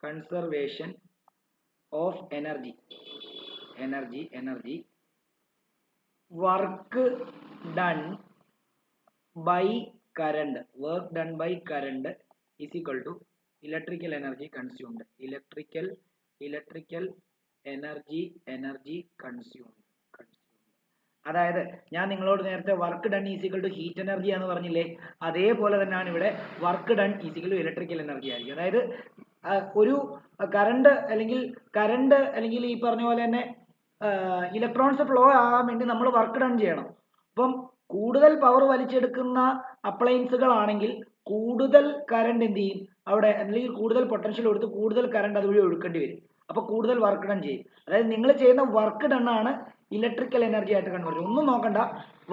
conservation of energy work done by current is equal to electrical energy consumed. Electrical energy consumed. അതായത് ഞാൻ നിങ്ങളോട് നേരത്തെ work done is equal to heat energy എന്ന് പറഞ്ഞില്ലേ, അതേപോലെ തന്നെയാണ് ഇവിടെ work done is equal to electrical energy ആയിരിക്കും. അതായത് ഒരു കറണ്ട് അല്ലെങ്കിൽ ഈ പറഞ്ഞ പോലെ തന്നെ ഇലക്ട്രോൺസ് ഫ്ലോ ആകാൻ വേണ്ടി നമ്മൾ വർക്ക് ഡൺ ചെയ്യണം. അപ്പം കൂടുതൽ പവർ വലിച്ചെടുക്കുന്ന അപ്ലയൻസുകളാണെങ്കിൽ കൂടുതൽ കറണ്ട് എന്ത് ചെയ്യും അവിടെ, അല്ലെങ്കിൽ കൂടുതൽ പൊട്ടൻഷ്യൽ കൊടുത്ത് കൂടുതൽ കറണ്ട് അതുവഴി ഒഴുക്കേണ്ടി വരും. അപ്പൊ കൂടുതൽ വർക്ക് ഡൺ ചെയ്യും. അതായത് നിങ്ങൾ ചെയ്യുന്ന വർക്ക് ഡൺ ആണ് ഇലക്ട്രിക്കൽ എനർജി ആയിട്ട് കൺവേർട്ട്. ഒന്നും നോക്കണ്ട,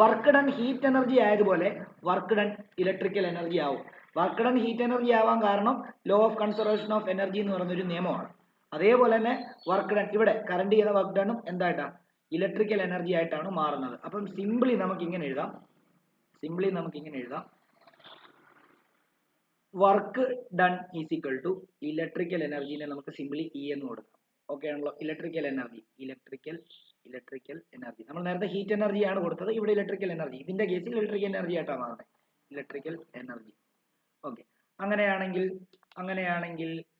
വർക്ക് ഡൺ ഹീറ്റ് എനർജി ആയതുപോലെ വർക്ക് ഡൺ ഇലക്ട്രിക്കൽ എനർജി ആവും. വർക്ക് ഡൺ ഹീറ്റ് എനർജി ആവാൻ കാരണം law of conservation of energy എന്ന് പറയുന്ന ഒരു നിയമമാണ്. അതേപോലെ തന്നെ വർക്ക് ഡൺ ഇവിടെ കറണ്ട് ചെയ്യുന്ന വർക്ക് ഡണ്ണും എന്തായിട്ടാണ് ഇലക്ട്രിക്കൽ എനർജി ആയിട്ടാണ് മാറുന്നത്. അപ്പം സിംപ്ലി നമുക്ക് ഇങ്ങനെ എഴുതാം, work done is equal to electrical എനർജിനെ നമുക്ക് സിംപ്ലി ഇ എന്ന് കൊടുക്കാം. ഓക്കെ ആണല്ലോ. ഇലക്ട്രിക്കൽ എനർജി നമ്മൾ നേരത്തെ ഹീറ്റ് എനർജി ആണ് കൊടുത്തത്, ഇവിടെ ഇലക്ട്രിക്കൽ എനർജി, ഇതിന്റെ കേസിൽ ഇലക്ട്രിക്കൽ എനർജി ആയിട്ടാണ് മാറുന്നത്, ഇലക്ട്രിക്കൽ എനർജി. ഓക്കെ, അങ്ങനെയാണെങ്കിൽ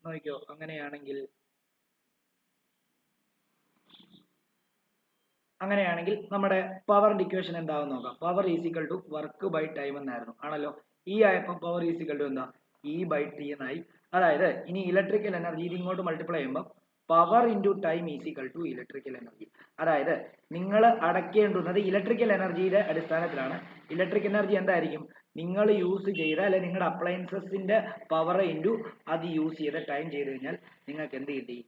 നോക്കിക്കോ, അങ്ങനെയാണെങ്കിൽ നമ്മുടെ പവറിന്റെ ഇക്വേഷൻ എന്താണെന്ന് നോക്കാം. Power is equal to work by time എന്നായിരുന്നു, ആണല്ലോ. ഈ ആയപ്പോൾ പവർ ഈസ് ഈക്വൽ ടു എന്താ, ഇ ബൈ ടി എന്നായി. അതായത് ഇനി ഇലക്ട്രിക്കൽ എനർജി ഇത് ഇങ്ങോട്ട് മൾട്ടിപ്ലൈ ചെയ്യുമ്പോൾ power into time is equal to electrical energy. അതായത് നിങ്ങൾ അടയ്ക്കേണ്ടുന്നത് ഇലക്ട്രിക്കൽ എനർജിയുടെ അടിസ്ഥാനത്തിലാണ്. ഇലക്ട്രിക് എനർജി എന്തായിരിക്കും, നിങ്ങൾ യൂസ് ചെയ്ത അല്ലെങ്കിൽ നിങ്ങളുടെ അപ്ലയൻസസിന്റെ പവർ ഇൻറ്റു അത് യൂസ് ചെയ്ത ടൈം ചെയ്ത് കഴിഞ്ഞാൽ നിങ്ങൾക്ക് എന്ത് കിട്ടി,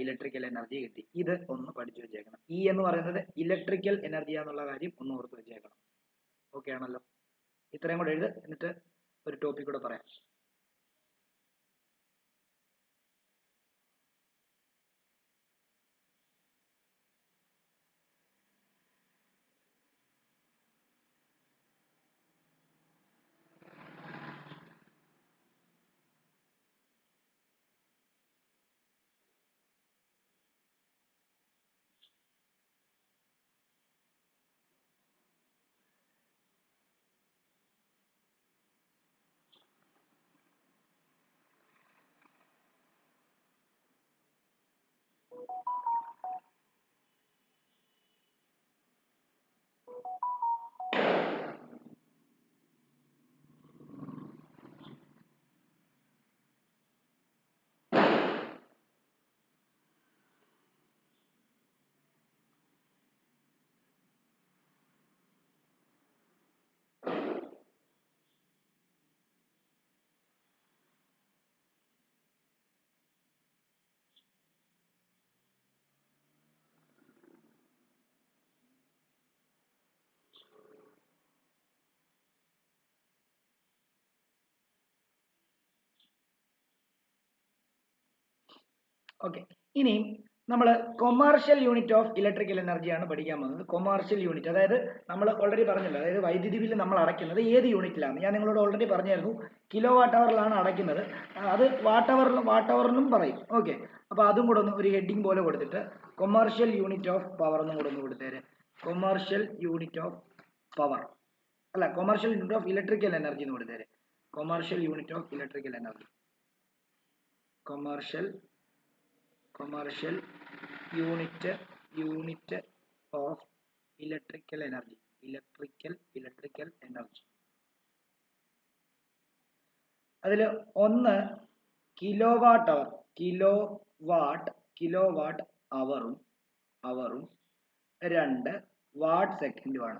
ഇലക്ട്രിക്കൽ എനർജി കിട്ടി. ഇത് ഒന്ന് പഠിച്ചു വെച്ചേക്കണം. ഇ എന്ന് പറയുന്നത് ഇലക്ട്രിക്കൽ എനർജി എന്നുള്ള കാര്യം ഒന്ന് ഓർത്ത് വെച്ചേക്കണം. ഓക്കെ ആണല്ലോ. ഇത്രയും കൂടെ എഴുത്, എന്നിട്ട് ഒരു ടോപ്പിക് കൂടെ പറയാം. ഓക്കെ, ഇനി നമ്മൾ കൊമേഴ്ഷ്യൽ യൂണിറ്റ് ഓഫ് ഇലക്ട്രിക്കൽ എനർജിയാണ് പഠിക്കാൻ പോകുന്നത്. കൊമേഴ്ഷ്യൽ യൂണിറ്റ്, അതായത് നമ്മൾ ഓൾറെഡി പറഞ്ഞല്ലോ, അതായത് വൈദ്യുതി ബില്ല് നമ്മൾ അടയ്ക്കുന്നത് ഏത് യൂണിറ്റിലാണ്. ഞാൻ നിങ്ങളോട് ഓൾറെഡി പറഞ്ഞായിരുന്നു, കിലോ വാട്ട് അവറിലാണ് അടയ്ക്കുന്നത്. അത് വാട്ട് അവറിലും പറയും. ഓക്കെ, അപ്പോൾ അതും കൂടെ ഒന്ന് ഒരു ഹെഡിങ് പോലെ കൊടുത്തിട്ട് കൊമേഴ്ഷ്യൽ യൂണിറ്റ് ഓഫ് പവർ എന്നും കൂടെ ഒന്ന് കൊടുത്തേരെ. കൊമേഴ്ഷ്യൽ യൂണിറ്റ് ഓഫ് പവർ അല്ല, commercial unit of electrical energy എന്ന് കൊടുത്തേരെ. Commercial unit of electrical energy, commercial unit of electrical energy, electrical energy. അതിൽ ഒന്ന് കിലോ വാട്ട് അവറും രണ്ട് വാട്ട് സെക്കൻഡുമാണ്.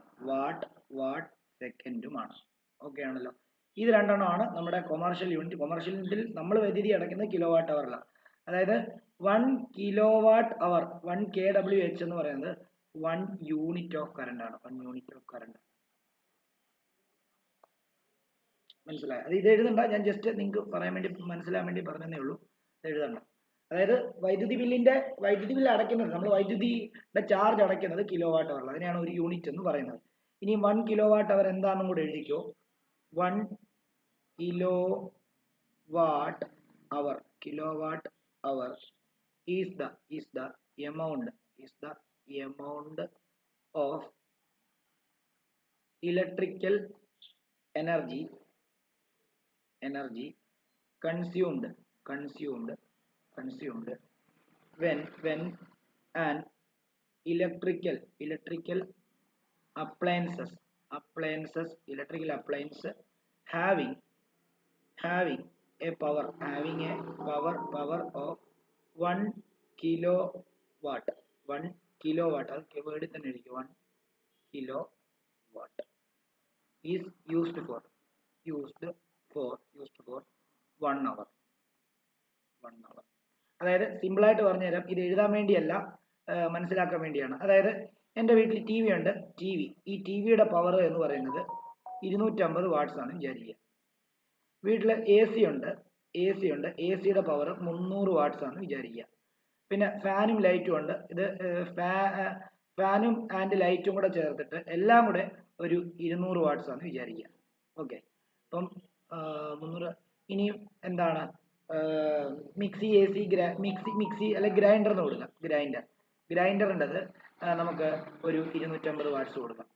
ഓക്കെ ആണല്ലോ. ഇത് രണ്ടെണ്ണമാണ് നമ്മുടെ കൊമേഴ്ഷ്യൽ യൂണിറ്റ്. കൊമേഴ്ഷ്യൽ യൂണിറ്റിൽ നമ്മൾ വൈദ്യുതി അടയ്ക്കുന്നത് കിലോ വാട്ട് അവറിലാണ്. അതായത് 1 കിലോ വാട്ട് അവർ 1 kWh എന്ന് പറയുന്നത് 1 യൂണിറ്റ് ഓഫ് കറണ്ട് ആണ്. 1 യൂണിറ്റ് ഓഫ് കറണ്ട്, മനസ്സിലായോ? അത് ഇത് എഴുതണ്ട, ഞാൻ ജസ്റ്റ് നിങ്ങൾക്ക് പറയാൻ വേണ്ടി, മനസ്സിലാൻ വേണ്ടി പറഞ്ഞതേ ഉള്ളൂ. എഴുതണ്ട. അതായത് വൈദ്യുതി ബില്ല് അടയ്ക്കുന്നത്, നമ്മൾ വൈദ്യുതിയുടെ ചാർജ് അടയ്ക്കുന്നത് കിലോ വാട്ട് അവറിൽ, അതിനെയാണ് ഒരു യൂണിറ്റ് എന്ന് പറയുന്നത്. ഇനി 1 കിലോ വാട്ട് അവർ എന്താണെന്നും കൂടെ എഴുതിക്കോ. 1 kilo watt hour is the amount of electrical energy consumed when an electrical appliance having a power of 1 kilowatt 1 kilowatt അത് word തന്നെ എഴുതിക്കോ 1 kilowatt is used for 1 hour അതായത് സിമ്പിൾ ആയിട്ട് പറഞ്ഞുതരാം ഇത് എഴുതാൻ വേണ്ടിയല്ല മനസ്സിലാക്കാൻ വേണ്ടിയാണ് അതായത് എൻ്റെ വീട്ടിൽ ടി വി ഉണ്ട് ഈ ടി വിയുടെ പവർ എന്ന് പറയുന്നത് 250 വാട്ട്സ് ആണ് വിചാരിക്കുക വീട്ടിൽ എ സി ഉണ്ട് എ സിയുടെ പവർ 300 വാട്ട്സ് ആണ് വിചാരിക്കുക പിന്നെ ഫാനും ലൈറ്റും ഉണ്ട് ഇത് ഫാനും ആൻഡ് ലൈറ്റും കൂടെ ചേർത്തിട്ട് എല്ലാം കൂടെ ഒരു 200 വാട്ട്സ് ആണ് വിചാരിക്കുക ഓക്കെ അപ്പം 300 ഇനിയും എന്താണ് മിക്സി എ സി മിക്സി അല്ലെ ഗ്രൈൻഡർ എന്ന് കൊടുക്കാം ഗ്രൈൻഡറിൻ്റെത് നമുക്ക് ഒരു 250 വാട്ട്സ് കൊടുക്കാം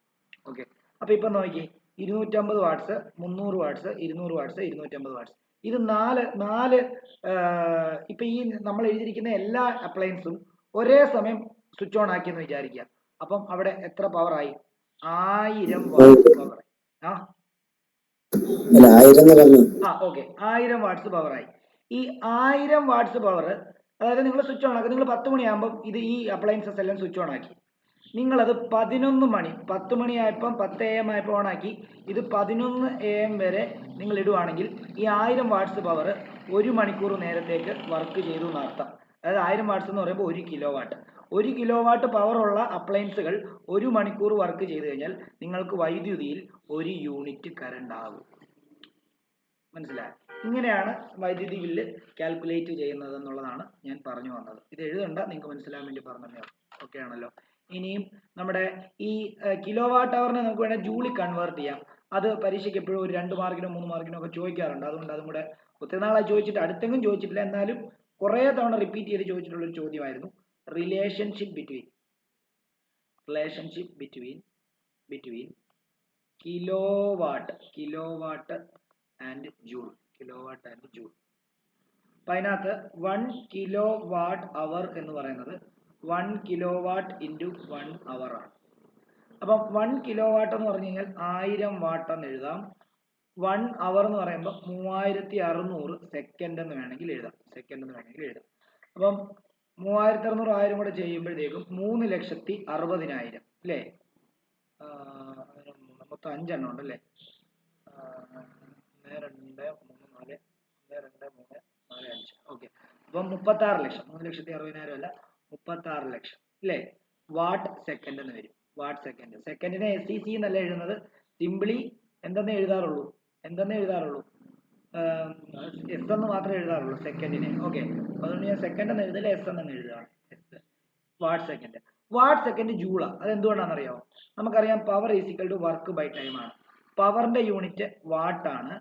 ഓക്കെ അപ്പോൾ ഇപ്പം നോക്കി 250 വാട്ട്സ് 300 വാട്ട്സ് 200 വാട്ട്സ് 250 വാട്ട്സ് ഇത് നാല് ഇപ്പം ഈ നമ്മൾ എഴുതിയിരിക്കുന്ന എല്ലാ അപ്ലയൻസും ഒരേ സമയം സ്വിച്ച് ഓൺ ആക്കിയെന്ന് വിചാരിക്കുക അപ്പം അവിടെ എത്ര പവർ ആയി 1000 വാട്ട്സ് പവർ ആയി ഓക്കെ 1000 വാട്ട്സ് പവർ ആയി ഈ 1000 വാട്ട്സ് പവർ അതായത് നിങ്ങൾ സ്വിച്ച് ഓൺ ആക്കി നിങ്ങൾ 10 മണിയാകുമ്പോൾ ഇത് ഈ അപ്ലയൻസസ് എല്ലാം സ്വിച്ച് ഓൺ ആക്കി നിങ്ങളത് 11 മണി 10 മണിയായപ്പം 10 AM ആയപ്പോൾ ഓൺ ആക്കി ഇത് 11 AM വരെ നിങ്ങൾ ഇടുവാണെങ്കിൽ ഈ 1000 വാട്ട്സ് പവർ 1 മണിക്കൂർ നേരത്തേക്ക് വർക്ക് ചെയ്തു എന്നർത്ഥം അതായത് 1000 വാട്ട്സ് എന്ന് പറയുമ്പോൾ 1 കിലോവാട്ട് പവർ ഉള്ള അപ്ലയൻസുകൾ 1 മണിക്കൂർ വർക്ക് ചെയ്തു കഴിഞ്ഞാൽ നിങ്ങൾക്ക് വൈദ്യുതിയിൽ 1 യൂണിറ്റ് കറണ്ട് ആകും മനസ്സിലായോ ഇങ്ങനെയാണ് വൈദ്യുതി ബില്ല് കാൽക്കുലേറ്റ് ചെയ്യുന്നത് എന്നുള്ളതാണ് ഞാൻ പറഞ്ഞു വന്നത് ഇത് എഴുതണ്ട നിങ്ങൾക്ക് മനസ്സിലാൻ വേണ്ടി പറഞ്ഞതേ ഓക്കെ ആണല്ലോ ഇനിയും നമ്മുടെ ഈ കിലോ വാട്ട് അവറിനെ നമുക്ക് വേണമെങ്കിൽ ജൂളിൽ കൺവേർട്ട് ചെയ്യാം അത് പരീക്ഷയ്ക്ക് എപ്പോഴും ഒരു 2 മാർക്കിനോ 3 മാർക്കിനോ ഒക്കെ ചോദിക്കാറുണ്ട് അതുകൊണ്ട് അതും കൂടെ ഒത്തിരി നാളായി ചോദിച്ചിട്ട് അടുത്തെങ്കിലും ചോദിച്ചിട്ടില്ല എന്നാലും കുറേ തവണ റിപ്പീറ്റ് ചെയ്ത് ചോദിച്ചിട്ടുള്ളൊരു ചോദ്യമായിരുന്നു relationship between kilowatt and joule അപ്പൊ അതിനകത്ത് 1 കിലോ വാട്ട് അവർ എന്ന് പറയുന്നത് 1 കിലോവാട്ട് ഇൻറ്റു 1 അവർ ആണ് അപ്പം 1 കിലോ വാട്ട് എന്ന് പറഞ്ഞു കഴിഞ്ഞാൽ 1000 വാട്ട് എന്ന് എഴുതാം 1 അവർ എന്ന് പറയുമ്പോൾ 3600 സെക്കൻഡ് എന്ന് വേണമെങ്കിൽ എഴുതാം അപ്പം 3600 1000 കൂടെ ചെയ്യുമ്പോഴത്തേക്കും 3,60,000 അല്ലേ മൊത്തം 5 എണ്ണം ഉണ്ടല്ലേ 1 2 3 4 1 2 3 4 5 ഓക്കെ അപ്പം 36 ലക്ഷം 3,60,000 അല്ല 36 ലക്ഷം അല്ലേ വാട്ട് സെക്കൻഡ് എന്ന് വരും സെക്കൻഡിനെ SEC എന്നല്ല എഴുതുന്നത് സിംപിളി എന്തെന്നേ എഴുതാറുള്ളൂ എസ് എന്ന് മാത്രമേ എഴുതാറുള്ളൂ സെക്കൻഡിനെ ഓക്കെ അതുകൊണ്ട് ഞാൻ സെക്കൻഡ് എന്ന് എഴുതില്ല എസ് എന്ന് എഴുതുകയാണ് വാട്ട് സെക്കൻഡ് ജൂളാ അതെന്തുകൊണ്ടാണെന്നറിയാമോ നമുക്കറിയാം power is equal to work by time ആണ് പവറിന്റെ യൂണിറ്റ് വാട്ട് ആണ്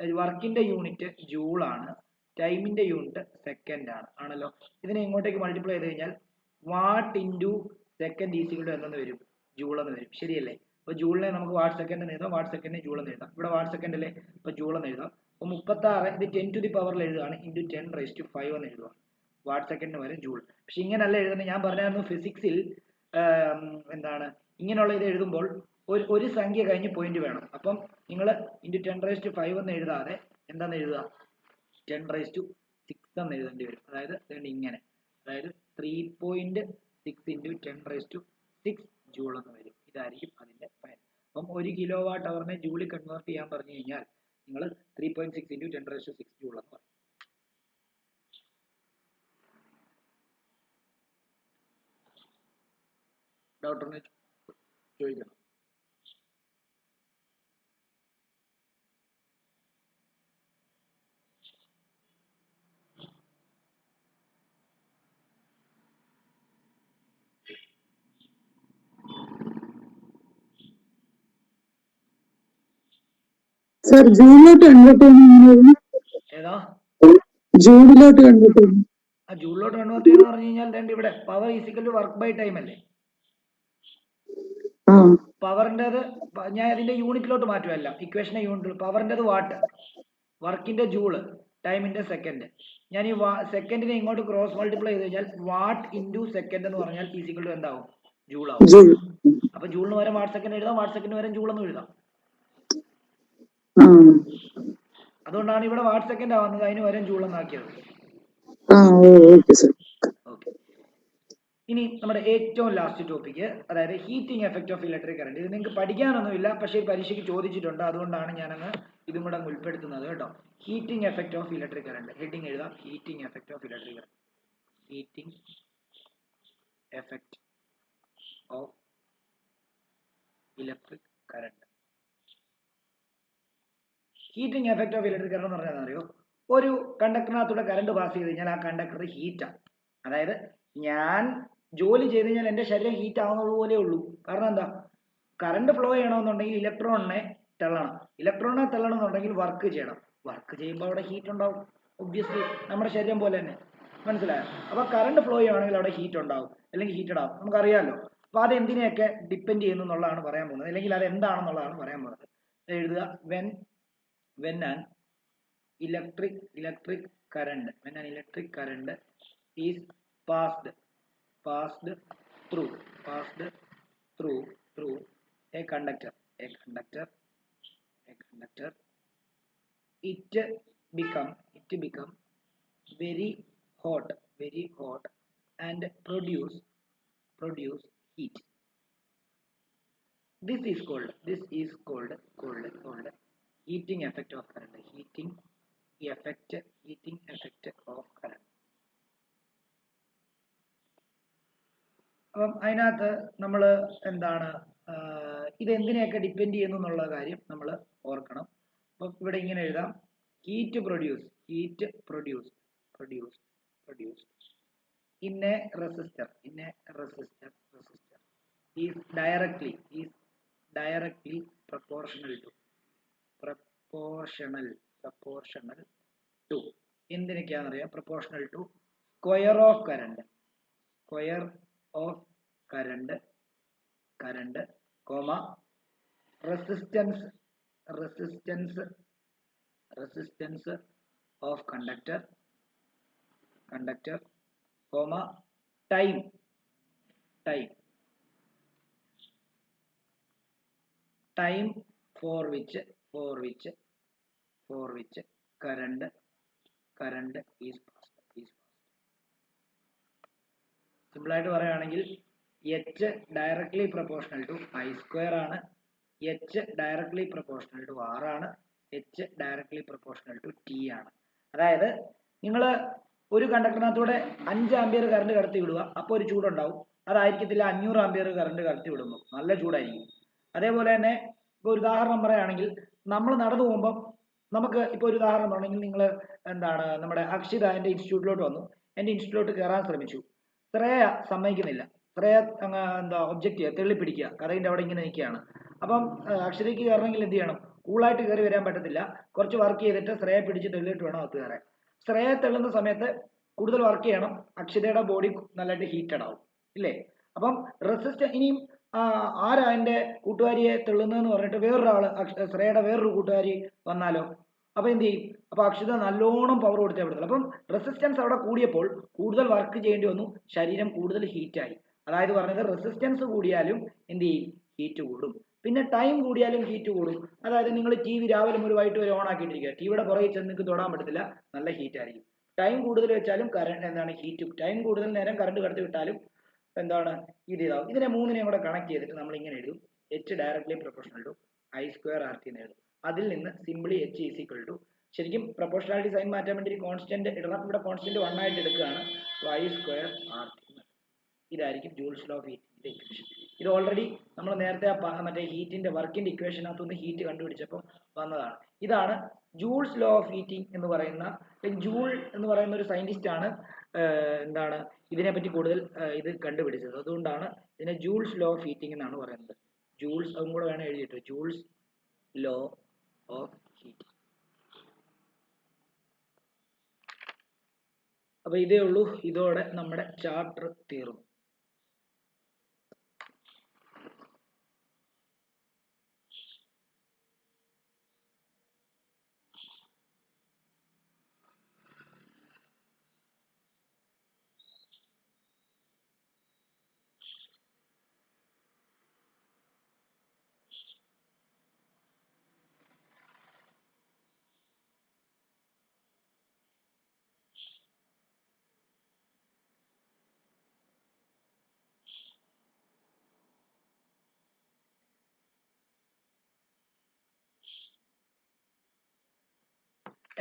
വർക്കിന്റെ യൂണിറ്റ് ജൂൾ ആണ് ടൈമിന്റെ യൂണിറ്റ് സെക്കൻഡ് ആണല്ലോ ഇതിനെ ഇങ്ങോട്ടേക്ക് മൾട്ടിപ്ലൈ ചെയ്ത് കഴിഞ്ഞാൽ watt into second is equal to എന്തെന്ന് വരും ജൂൾ എന്ന് വരും ശരിയല്ലേ അപ്പോൾ ജൂളിനെ നമുക്ക് വാട്ട് സെക്കൻഡ് എന്ന് എഴുതാം വാട്ട് സെക്കൻഡിനെ ജൂൾ എന്ന് എഴുതാം ഇവിടെ വാട്ട് സെക്കൻഡ് അല്ലേ അപ്പോൾ ജൂൾ എന്ന് എഴുതാം അപ്പോൾ 36 ഇത് 10 ടു ദി പവറിൽ എഴുതുകയാണ് ഇൻറ്റു 10⁵5 എന്ന് എഴുതുക വാട്ട് സെക്കൻഡിന് വരെ ജൂൾ പക്ഷെ ഇങ്ങനല്ല എഴുതുന്നത് ഞാൻ പറഞ്ഞായിരുന്നു ഫിസിക്സിൽ എന്താണ് ഇങ്ങനെയുള്ള ഇത് എഴുതുമ്പോൾ ഒരു സംഖ്യ കഴിഞ്ഞ് പോയിന്റ് വേണം അപ്പം നിങ്ങൾ ഇൻറ്റു 10⁵5 എന്ന് എഴുതാതെ എന്താന്ന് എഴുതുക 10⁶ എന്ന് എഴുതേണ്ടി വരും അതായത് ഇങ്ങനെ അതായത് 3.6 ഇൻറ്റു 10⁶ ജൂൾ എന്ന് വരും ഇതായിരിക്കും അതിന്റെ ഫൈനൽ അപ്പം 1 കിലോ വാട്ട് അവറിനെ ജൂളിൽ കൺവേർട്ട് ചെയ്യാൻ പറഞ്ഞു കഴിഞ്ഞാൽ നിങ്ങൾ 3.6 ഇൻറ്റു 10⁶ ജൂൾ എന്ന് പറയും ഡോക്ടറിനെ ചോദിക്കണം സർ ജൂണിലോട്ട് കൺവേർട്ട് ചെയ്യുന്നത് ഏതാ ജൂണിലോട്ട് കൺവേർട്ട് ചെയ്യുന്നത് ആ ജൂളിലോട്ട് കൺവേർട്ട് ചെയ്യാന്ന് പറഞ്ഞു കഴിഞ്ഞാൽ രണ്ട് ഇവിടെ power is equal to work by time അല്ലേ. പവറിൻ്റെത് ഞാൻ അതിന്റെ യൂണിറ്റിലോട്ട് മാറ്റുമല്ല, ഇക്വേഷനെ യൂണിറ്റ്. പവറിൻ്റെത് വാട്ട്, വർക്കിന്റെ ജൂള്, ടൈമിന്റെ സെക്കൻഡ്. ഞാൻ ഈ സെക്കൻഡിനെ ഇങ്ങോട്ട് ക്രോസ് മൾട്ടിപ്ലൈ ചെയ്ത് കഴിഞ്ഞാൽ വാട്ട് ഇൻറ്റു സെക്കൻഡ് എന്ന് പറഞ്ഞാൽ ഈസിക്കൽ ടു എന്താവും, ജൂൾ ആവും. അപ്പൊ ജൂളിന് പകരം വാട്ട് സെക്കൻഡ് എഴുതാം, വാട്ട് സെക്കൻഡ് പകരം ജൂൾ എന്ന് എഴുതാം. അതുകൊണ്ടാണ് ഇവിടെ വാട്ട് സെക്കൻഡ് ആവുന്നത്, അതിന് പകരം ജൂൾ എന്നാക്കിയത്. ഓക്കെ, ഇനി നമ്മുടെ ഏറ്റവും ലാസ്റ്റ് ടോപ്പിക്ക്, അതായത് heating effect of electric current. ഇത് നിങ്ങൾക്ക് പഠിക്കാനൊന്നുമില്ല, പക്ഷേ പരീക്ഷയ്ക്ക് ചോദിച്ചിട്ടുണ്ട്, അതുകൊണ്ടാണ് ഞാനങ്ങ് ഇതും കൂടെ അങ്ങ് ഉൾപ്പെടുത്തുന്നത് കേട്ടോ. Heating effect of electric current, heading എഴുതാം, heating effect of electric current. Heating effect of electric current. Heating effect of electric current എന്ന് പറഞ്ഞാൽ അറിയോ, ഒരു കണ്ടക്ടറിനകത്തൂടെ കറണ്ട് പാസ് ചെയ്ത് കഴിഞ്ഞാൽ ആ കണ്ടക്ടർ ഹീറ്റാണ്. അതായത് ഞാൻ ജോലി ചെയ്ത് കഴിഞ്ഞാൽ എൻ്റെ ശരീരം ഹീറ്റ് ആവുന്നത് പോലെ ഉള്ളൂ. കാരണം എന്താ, കറണ്ട് ഫ്ലോ ചെയ്യണമെന്നുണ്ടെങ്കിൽ ഇലക്ട്രോണിനെ തള്ളണം, ഇലക്ട്രോണിനെ തള്ളണം എന്നുണ്ടെങ്കിൽ വർക്ക് ചെയ്യണം, വർക്ക് ചെയ്യുമ്പോൾ അവിടെ ഹീറ്റ് ഉണ്ടാവും. ഒബ്വിയസ്ലി നമ്മുടെ ശരീരം പോലെ തന്നെ, മനസ്സിലായോ? അപ്പോൾ കറണ്ട് ഫ്ലോ ചെയ്യുകയാണെങ്കിൽ അവിടെ ഹീറ്റ് ഉണ്ടാവും, അല്ലെങ്കിൽ ഹീറ്റഡ് ആവും, നമുക്കറിയാമല്ലോ. അപ്പോൾ അത് എന്തിനെയൊക്കെ ഡിപ്പെൻഡ് ചെയ്യുന്നു എന്നുള്ളതാണ് പറയാൻ പോകുന്നത്, അല്ലെങ്കിൽ അത് എന്താണെന്നുള്ളതാണ് പറയാൻ പോകുന്നത്. എഴുതുക, when an electric current is passed through a conductor, it become very hot and produce heat. This is called heating effect of current. Heating effect of current. അപ്പം അതിനകത്ത് നമ്മൾ എന്താണ്, ഇത് എന്തിനെയൊക്കെ ഡിപ്പെൻഡ് ചെയ്യുന്നു എന്നുള്ള കാര്യം നമ്മൾ ഓർക്കണം. അപ്പം ഇവിടെ ഇങ്ങനെ എഴുതാം, heat produce in a resistor is directly proportional to എന്തിനൊക്കെയാണെന്നറിയാം, proportional to square of current comma resistance of conductor comma time for which current is passed. Simple ആയിട്ട് പറയുകയാണെങ്കിൽ h directly proportional to I square ആണ്, h directly proportional to R ആണ്, h directly proportional to T ആണ്. അതായത് നിങ്ങൾ ഒരു കണ്ടക്ടറിനകത്തൂടെ 5 ampere current കടത്തി വിടുക, അപ്പോൾ ഒരു ചൂടുണ്ടാവും. അതായിരിക്കത്തില്ല 500 ആംപിയർ കറണ്ട് കടത്തി വിടുമ്പോൾ, നല്ല ചൂടായിരിക്കും. അതേപോലെ തന്നെ ഇപ്പോൾ ഒരു ഉദാഹരണം പറയുകയാണെങ്കിൽ, നമ്മൾ നടന്നു പോകുമ്പം നമുക്ക് ഇപ്പോൾ ഒരു ഉദാഹരണം പറയുകയാണെങ്കിൽ, നിങ്ങൾ എന്താണ് നമ്മുടെ അക്ഷിത എൻ്റെ ഇൻസ്റ്റിറ്റ്യൂട്ടിലോട്ട് വന്നു, എൻ്റെ ഇൻസ്റ്റിറ്റ്യൂട്ടിലോട്ട് കയറാൻ ശ്രമിച്ചു. ശ്രേയ സമ്മതിക്കുന്നില്ല, ശ്രേയ എന്താ ഒബ്ജക്റ്റ് ചെയ്യുക, തെള്ളിപ്പിടിക്കുക, കഥകിൻ്റെ അവിടെ ഇങ്ങനെ നിൽക്കുകയാണ്. അപ്പം അക്ഷരയ്ക്ക് കയറണമെങ്കിൽ എന്ത് ചെയ്യണം, കൂളായിട്ട് കയറി വരാൻ പറ്റത്തില്ല, കുറച്ച് വർക്ക് ചെയ്തിട്ട് ശ്രേയ പിടിച്ച് തെള്ളിയിട്ട് വേണം അകത്ത് കയറാൻ. ശ്രേയ തെള്ളുന്ന സമയത്ത് കൂടുതൽ വർക്ക് ചെയ്യണം, അക്ഷിതയുടെ ബോഡി നല്ലതായിട്ട് ഹീറ്റഡ് ആവും, ഇല്ലേ? അപ്പം ഇനിയും ആരാ എൻ്റെ കൂട്ടുകാരിയെ തെള്ളുന്നതെന്ന് പറഞ്ഞിട്ട് വേറൊരാള് ശ്രേയയുടെ വേറൊരു കൂട്ടുകാരി വന്നാലോ, അപ്പൊ എന്ത് ചെയ്യും? അപ്പൊ അക്ഷിത നല്ലോണം പവർ കൊടുത്തേ പറ്റത്തില്ല. അപ്പം റെസിസ്റ്റൻസ് അവിടെ കൂടിയപ്പോൾ കൂടുതൽ വർക്ക് ചെയ്യേണ്ടി വന്നു, ശരീരം കൂടുതൽ ഹീറ്റായി. അതായത് പറഞ്ഞത് റെസിസ്റ്റൻസ് കൂടിയാലും എന്ത് ചെയ്യും, ഹീറ്റ് കൂടും. പിന്നെ ടൈം കൂടിയാലും ഹീറ്റ് കൂടും. അതായത് നിങ്ങൾ ടി വി രാവിലെ മുതൽ വൈകിട്ട് വരെ ഓൺ ആക്കിയിട്ടിരിക്കുക, ടിവിയുടെ പുറകെ ചെന്ന് നിങ്ങൾക്ക് തൊടാൻ പറ്റത്തില്ല, നല്ല ഹീറ്റ് ആയിരിക്കും. ടൈം കൂടുതൽ വെച്ചാലും കറണ്ട് എന്താണ്, ഹീറ്റും. ടൈം കൂടുതൽ നേരം കറണ്ട് കടത്തി വിട്ടാലും എന്താണ്, ഇത് ഇതാവും. ഇതിനെ മൂന്നിനെയും കൂടെ കണക്ട് ചെയ്തിട്ട് നമ്മൾ ഇങ്ങനെ എഴുതും, h directly proportional to I square R T എന്ന് എഴുതും. അതിൽ നിന്ന് simply h is equal to, ശരിക്കും പ്രൊപ്പോർഷണാലിറ്റി സൈൻ മാറ്റാൻ വേണ്ടി ഒരു കോൺസ്റ്റന്റ് ഇടണം, ഇവിടെ കോൺസ്റ്റന്റ് 1 ആയിട്ട് എടുക്കുകയാണ്, I സ്ക്വയർ ആർ ടി. ഇതായിരിക്കും ജൂൾസ് ലോ ഓഫ് ഹീറ്റിന്റെ ഇക്വേഷൻ. ഇത് ഓൾറെഡി നമ്മൾ നേരത്തെ മറ്റേ ഹീറ്റിന്റെ വർക്കിന്റെ ഇക്വേഷനകത്തുനിന്ന് ഹീറ്റ് കണ്ടുപിടിച്ചപ്പോൾ വന്നതാണ്. ഇതാണ് ജൂൾസ് ലോ ഓഫ് ഹീറ്റിംഗ് എന്ന് പറയുന്ന, ജൂൾ എന്ന് പറയുന്ന ഒരു സയന്റിസ്റ്റ് ആണ് എന്താണ് ഇതിനെപ്പറ്റി കൂടുതൽ ഇത് കണ്ടുപിടിച്ചത്. അതുകൊണ്ടാണ് ഇതിനെ ജൂൾസ് ലോ ഓഫ് ഹീറ്റിംഗ് എന്നാണ് പറയുന്നത്. ജൂൾസ്, അതും കൂടെ വേണം എഴുതിയിട്ട്, ജൂൾസ് ലോ ഓഫ് ഹീറ്റിംഗ്. അപ്പോൾ ഇതേ ഉള്ളൂ, ഇതോടെ നമ്മുടെ ചാപ്റ്റർ തീർന്നു.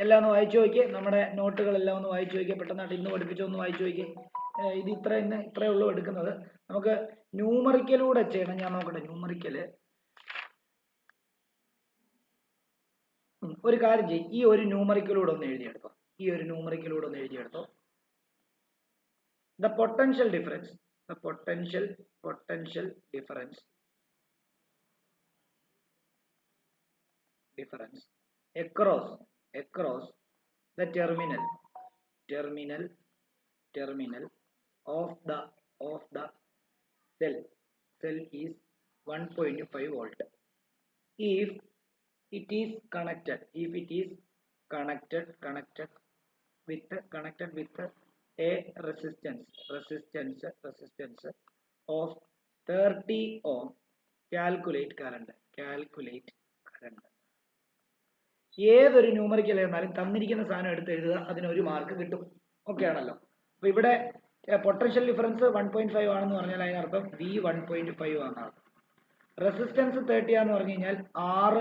എല്ലാം ഒന്ന് വായിച്ചു നോക്കിയേ, നമ്മുടെ നോട്ടുകളെല്ലാം ഒന്ന് വായിച്ചു നോക്കിയേ, പെട്ടെന്നായിട്ട് ഇന്ന് പഠിപ്പിച്ചൊന്ന് വായിച്ചു നോക്കിയേ. ഇത് ഇത്രയേ ഉള്ളൂ എടുക്കുന്നത്. നമുക്ക് ന്യൂമറിക്കലൂടെ ചെയ്യണം. ഞാൻ നോക്കട്ടെ, ന്യൂമറിക്കല് ഒരു കാര്യം ചെയ്യും, ഈ ഒരു ന്യൂമറിക്കലൂടെ ഒന്ന് എഴുതിയെടുത്തോ. The potential difference across the terminal of the cell is 1.5 volt if it is connected with a resistance of 30 ohm. calculate current. ഏതൊരു ന്യൂമറിക്കൽ എന്നാലും തന്നിരിക്കുന്ന സാധനം എടുത്ത് എഴുതുക, അതിനൊരു മാർക്ക് കിട്ടും. ഓക്കെ ആണല്ലോ. അപ്പോൾ ഇവിടെ പൊട്ടൻഷ്യൽ ഡിഫറൻസ് 1.5 ആണെന്ന് പറഞ്ഞാൽ അതിനർത്ഥം V 1.5 ആണെന്ന്. റെസിസ്റ്റൻസ് 30 ആണെന്ന് പറഞ്ഞു കഴിഞ്ഞാൽ R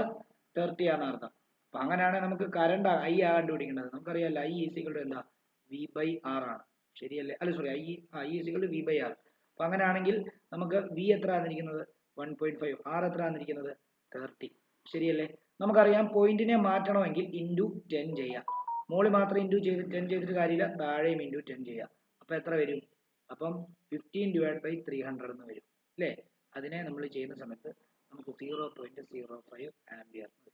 30 ആണെന്ന് അർത്ഥം. അപ്പം അങ്ങനെയാണെങ്കിൽ നമുക്ക് കറണ്ട് I ആ കണ്ടുപിടിക്കേണ്ടത്. നമുക്കറിയാമല്ലോ I ഈസിക്വൽ എന്താ V/R ആണ്. ശരിയല്ലേ? അല്ല സോറി, I ഈസിക്വൽ V/R. അപ്പം അങ്ങനെയാണെങ്കിൽ നമുക്ക് V എത്ര ആണെന്നിരിക്കുന്നത് 1.5, R എത്ര ആണെന്നിരിക്കുന്നത് 30. ശരിയല്ലേ? നമുക്കറിയാം പോയിന്റിനെ മാറ്റണമെങ്കിൽ ഇൻറ്റു 10 ചെയ്യാം. മോളിൽ മാത്രം ഇൻറ്റു 10 ചെയ്തിട്ട് കാര്യമില്ല, താഴെയും ഇൻറ്റു 10 ചെയ്യാം. അപ്പം എത്ര വരും? അപ്പം 15/300 എന്ന് വരും അല്ലേ? അതിനെ നമ്മൾ ചെയ്യുന്ന സമയത്ത് നമുക്ക് 0.05 ആംപിയർ വരും.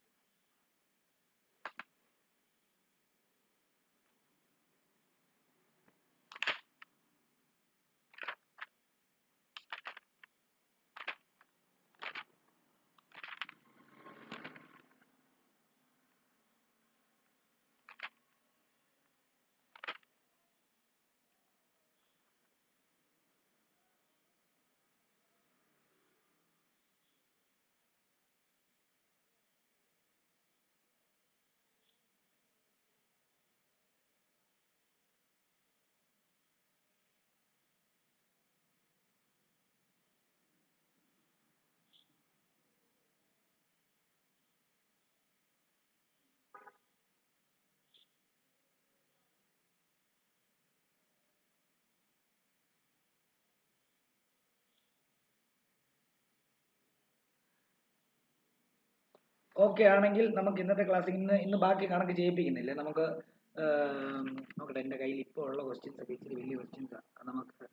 ഓക്കെ ആണെങ്കിൽ നമുക്ക് ഇന്നത്തെ ക്ലാസ്സിൽ ഇന്ന് ബാക്കി കണക്ക് ചെയ്യിപ്പിക്കുന്നില്ലേ? നമുക്ക് നോക്കട്ടെ, എൻ്റെ കയ്യിൽ ഇപ്പോൾ ഉള്ള ക്വസ്റ്റ്യൻസ് ഒക്കെ ഇച്ചിരി വലിയ ക്വസ്റ്റ്യൻസാണ്. നമുക്ക്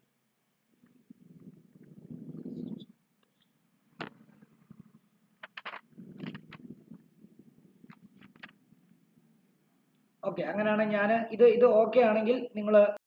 ഓക്കെ അങ്ങനെയാണെങ്കിൽ ഞാൻ ഇത് ഓക്കെ ആണെങ്കിൽ നിങ്ങൾ